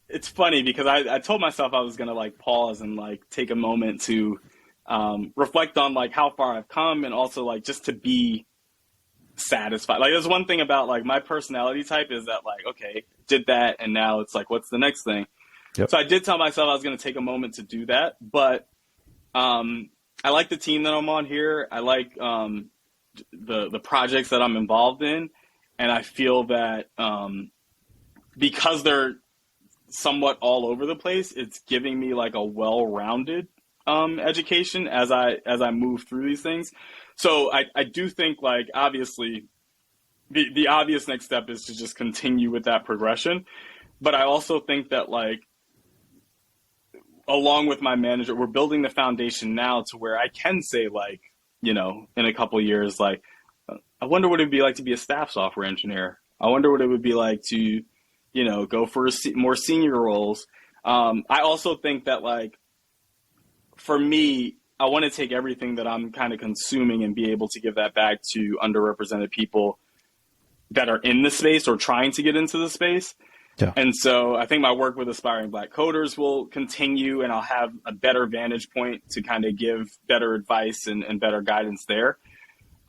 it's funny because I told myself I was going to like pause and like take a moment to reflect on like how far I've come, and also like just to be satisfied. Like, there's one thing about like my personality type is that like, okay, did that, and now it's like, what's the next thing? Yep. So I did tell myself I was going to take a moment to do that, but I like the team that I'm on here. I like the projects that I'm involved in, and I feel that because they're somewhat all over the place, it's giving me like a well-rounded education as I move through these things. So I do think like obviously the obvious next step is to just continue with that progression. But I also think that like along with my manager, we're building the foundation now to where I can say like, you know, in a couple of years, like, I wonder what it would be like to be a staff software engineer. I wonder what it would be like to, you know, go for more senior roles. I also think that like, for me, I want to take everything that I'm kind of consuming and be able to give that back to underrepresented people that are in the space or trying to get into the space. Yeah. And so I think my work with aspiring Black coders will continue, and I'll have a better vantage point to kind of give better advice and better guidance there.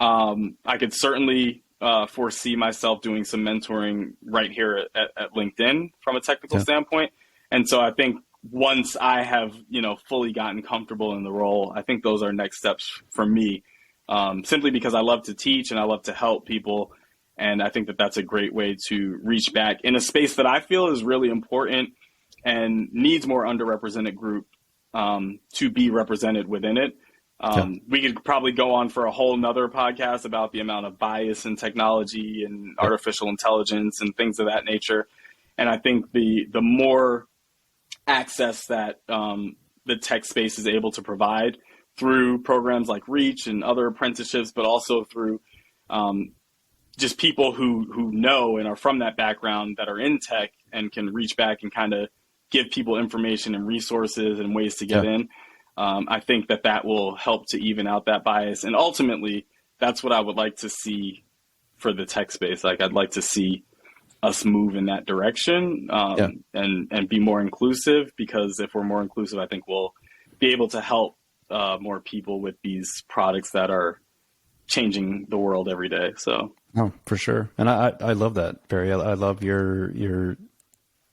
I could certainly foresee myself doing some mentoring right here at LinkedIn from a technical standpoint. And so I think once I have, you know, fully gotten comfortable in the role, I think those are next steps for me, simply because I love to teach and I love to help people. And I think that that's a great way to reach back in a space that I feel is really important and needs more underrepresented group to be represented within it. We could probably go on for a whole nother podcast about the amount of bias in technology and artificial intelligence and things of that nature. And I think the more access that the tech space is able to provide through programs like Reach and other apprenticeships, but also through just people who know and are from that background that are in tech and can reach back and kind of give people information and resources and ways to get in. I think that will help to even out that bias. And ultimately, that's what I would like to see for the tech space. Like, I'd like to see us move in that direction and be more inclusive, because if we're more inclusive, I think we'll be able to help more people with these products that are changing the world every day. So. Oh, for sure. And I love that, Barry. I love your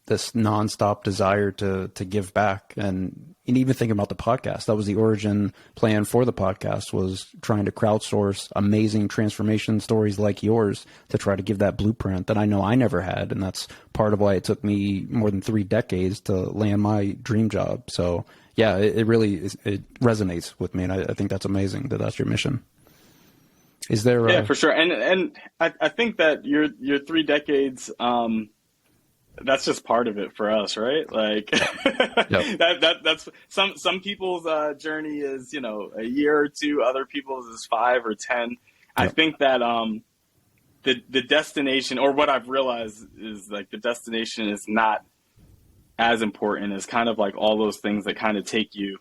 this nonstop desire to give back. And even thinking about the podcast, that was the origin plan for the podcast, was trying to crowdsource amazing transformation stories like yours to try to give that blueprint that I know I never had. And that's part of why it took me more than 3 decades to land my dream job. So yeah, it really it resonates with me. And I think that's amazing that that's your mission. Is there yeah, for sure. And I think that your 3 decades, that's just part of it for us, right? Like that's some people's journey is, you know, a year or 2, other people's is 5 or 10. I think that the destination, or what I've realized is like the destination is not as important as kind of like all those things that kind of take you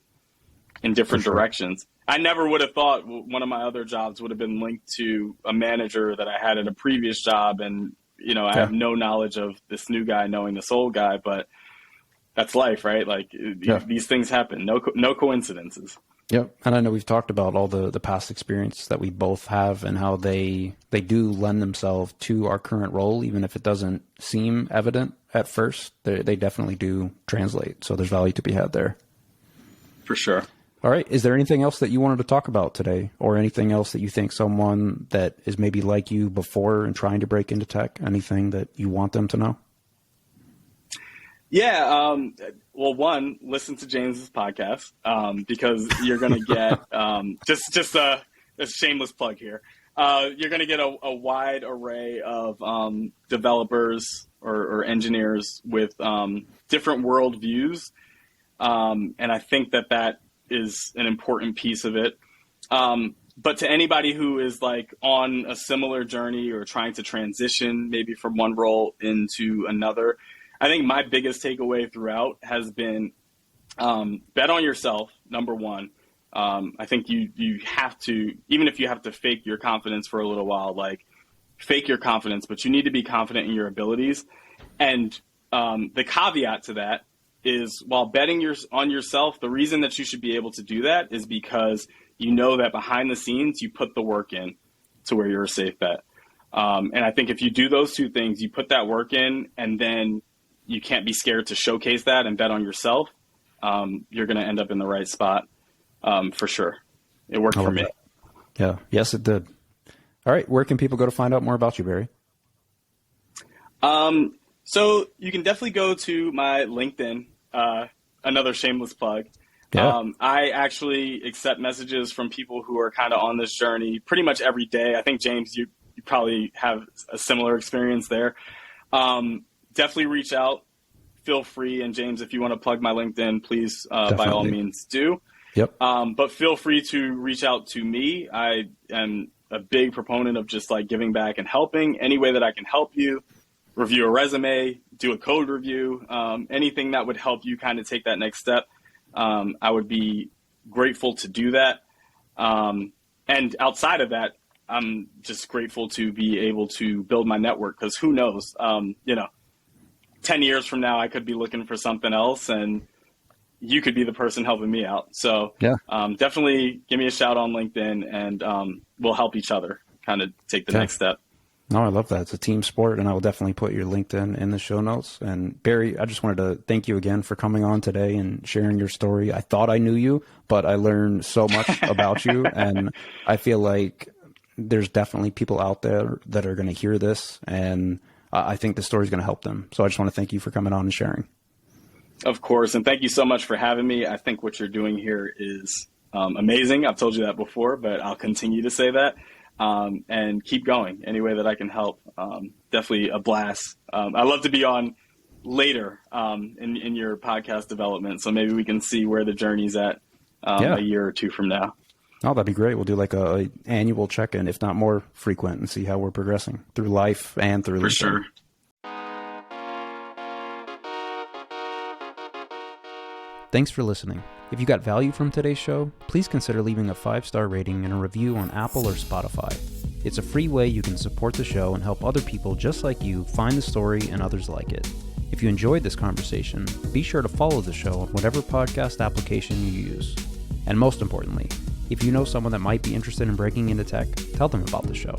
in different directions. I never would have thought one of my other jobs would have been linked to a manager that I had at a previous job. And, you know, I have no knowledge of this new guy knowing this old guy, but that's life, right? Like these things happen. No coincidences. Yep. And I know we've talked about all the past experience that we both have and how they do lend themselves to our current role, even if it doesn't seem evident at first. They definitely do translate. So there's value to be had there. For sure. All right. Is there anything else that you wanted to talk about today, or anything else that you think someone that is maybe like you before and trying to break into tech, anything that you want them to know? Yeah. Well, one, listen to James's podcast, because you're going to get just a shameless plug here. You're going to get a wide array of developers or engineers with different worldviews. And I think that is an important piece of it. But to anybody who is like on a similar journey or trying to transition maybe from one role into another, I think my biggest takeaway throughout has been bet on yourself, number one. I think you have to, even if you have to fake your confidence for a little while, like fake your confidence, but you need to be confident in your abilities. And the caveat to that is, while betting on yourself, the reason that you should be able to do that is because you know that behind the scenes you put the work in to where you're a safe bet. And I think if you do those two things, you put that work in, and then you can't be scared to showcase that and bet on yourself. You're going to end up in the right spot for sure. It worked for me. That. Yeah. Yes, it did. All right. Where can people go to find out more about you, Barry? So you can definitely go to my LinkedIn, another shameless plug. Yeah. I actually accept messages from people who are kind of on this journey pretty much every day. I think, James, you probably have a similar experience there. Definitely reach out. Feel free. And James, if you want to plug my LinkedIn, please, by all means do. Yep. But feel free to reach out to me. I am a big proponent of just like giving back and helping any way that I can help you. Review a resume, do a code review, anything that would help you kind of take that next step. I would be grateful to do that. And outside of that, I'm just grateful to be able to build my network, because who knows, 10 years from now, I could be looking for something else and you could be the person helping me out. So yeah. Definitely give me a shout on LinkedIn, and we'll help each other kind of take the next step. No, I love that. It's a team sport, and I will definitely put your LinkedIn in the show notes. And Barry, I just wanted to thank you again for coming on today and sharing your story. I thought I knew you, but I learned so much about you, and I feel like there's definitely people out there that are going to hear this, and I think the story is going to help them. So I just want to thank you for coming on and sharing. Of course, and thank you so much for having me. I think what you're doing here is amazing. I've told you that before, but I'll continue to say that. And keep going any way that I can help. Definitely a blast. I love to be on later in your podcast development, so maybe we can see where the journey's at a year or two from now. Oh, that'd be great. We'll do like a annual check-in, if not more frequent, and see how we're progressing through life and through LinkedIn. For sure. Thanks for listening. If you got value from today's show, please consider leaving a 5-star rating and a review on Apple or Spotify. It's a free way you can support the show and help other people just like you find the story and others like it. If you enjoyed this conversation, be sure to follow the show on whatever podcast application you use. And most importantly, if you know someone that might be interested in breaking into tech, tell them about the show.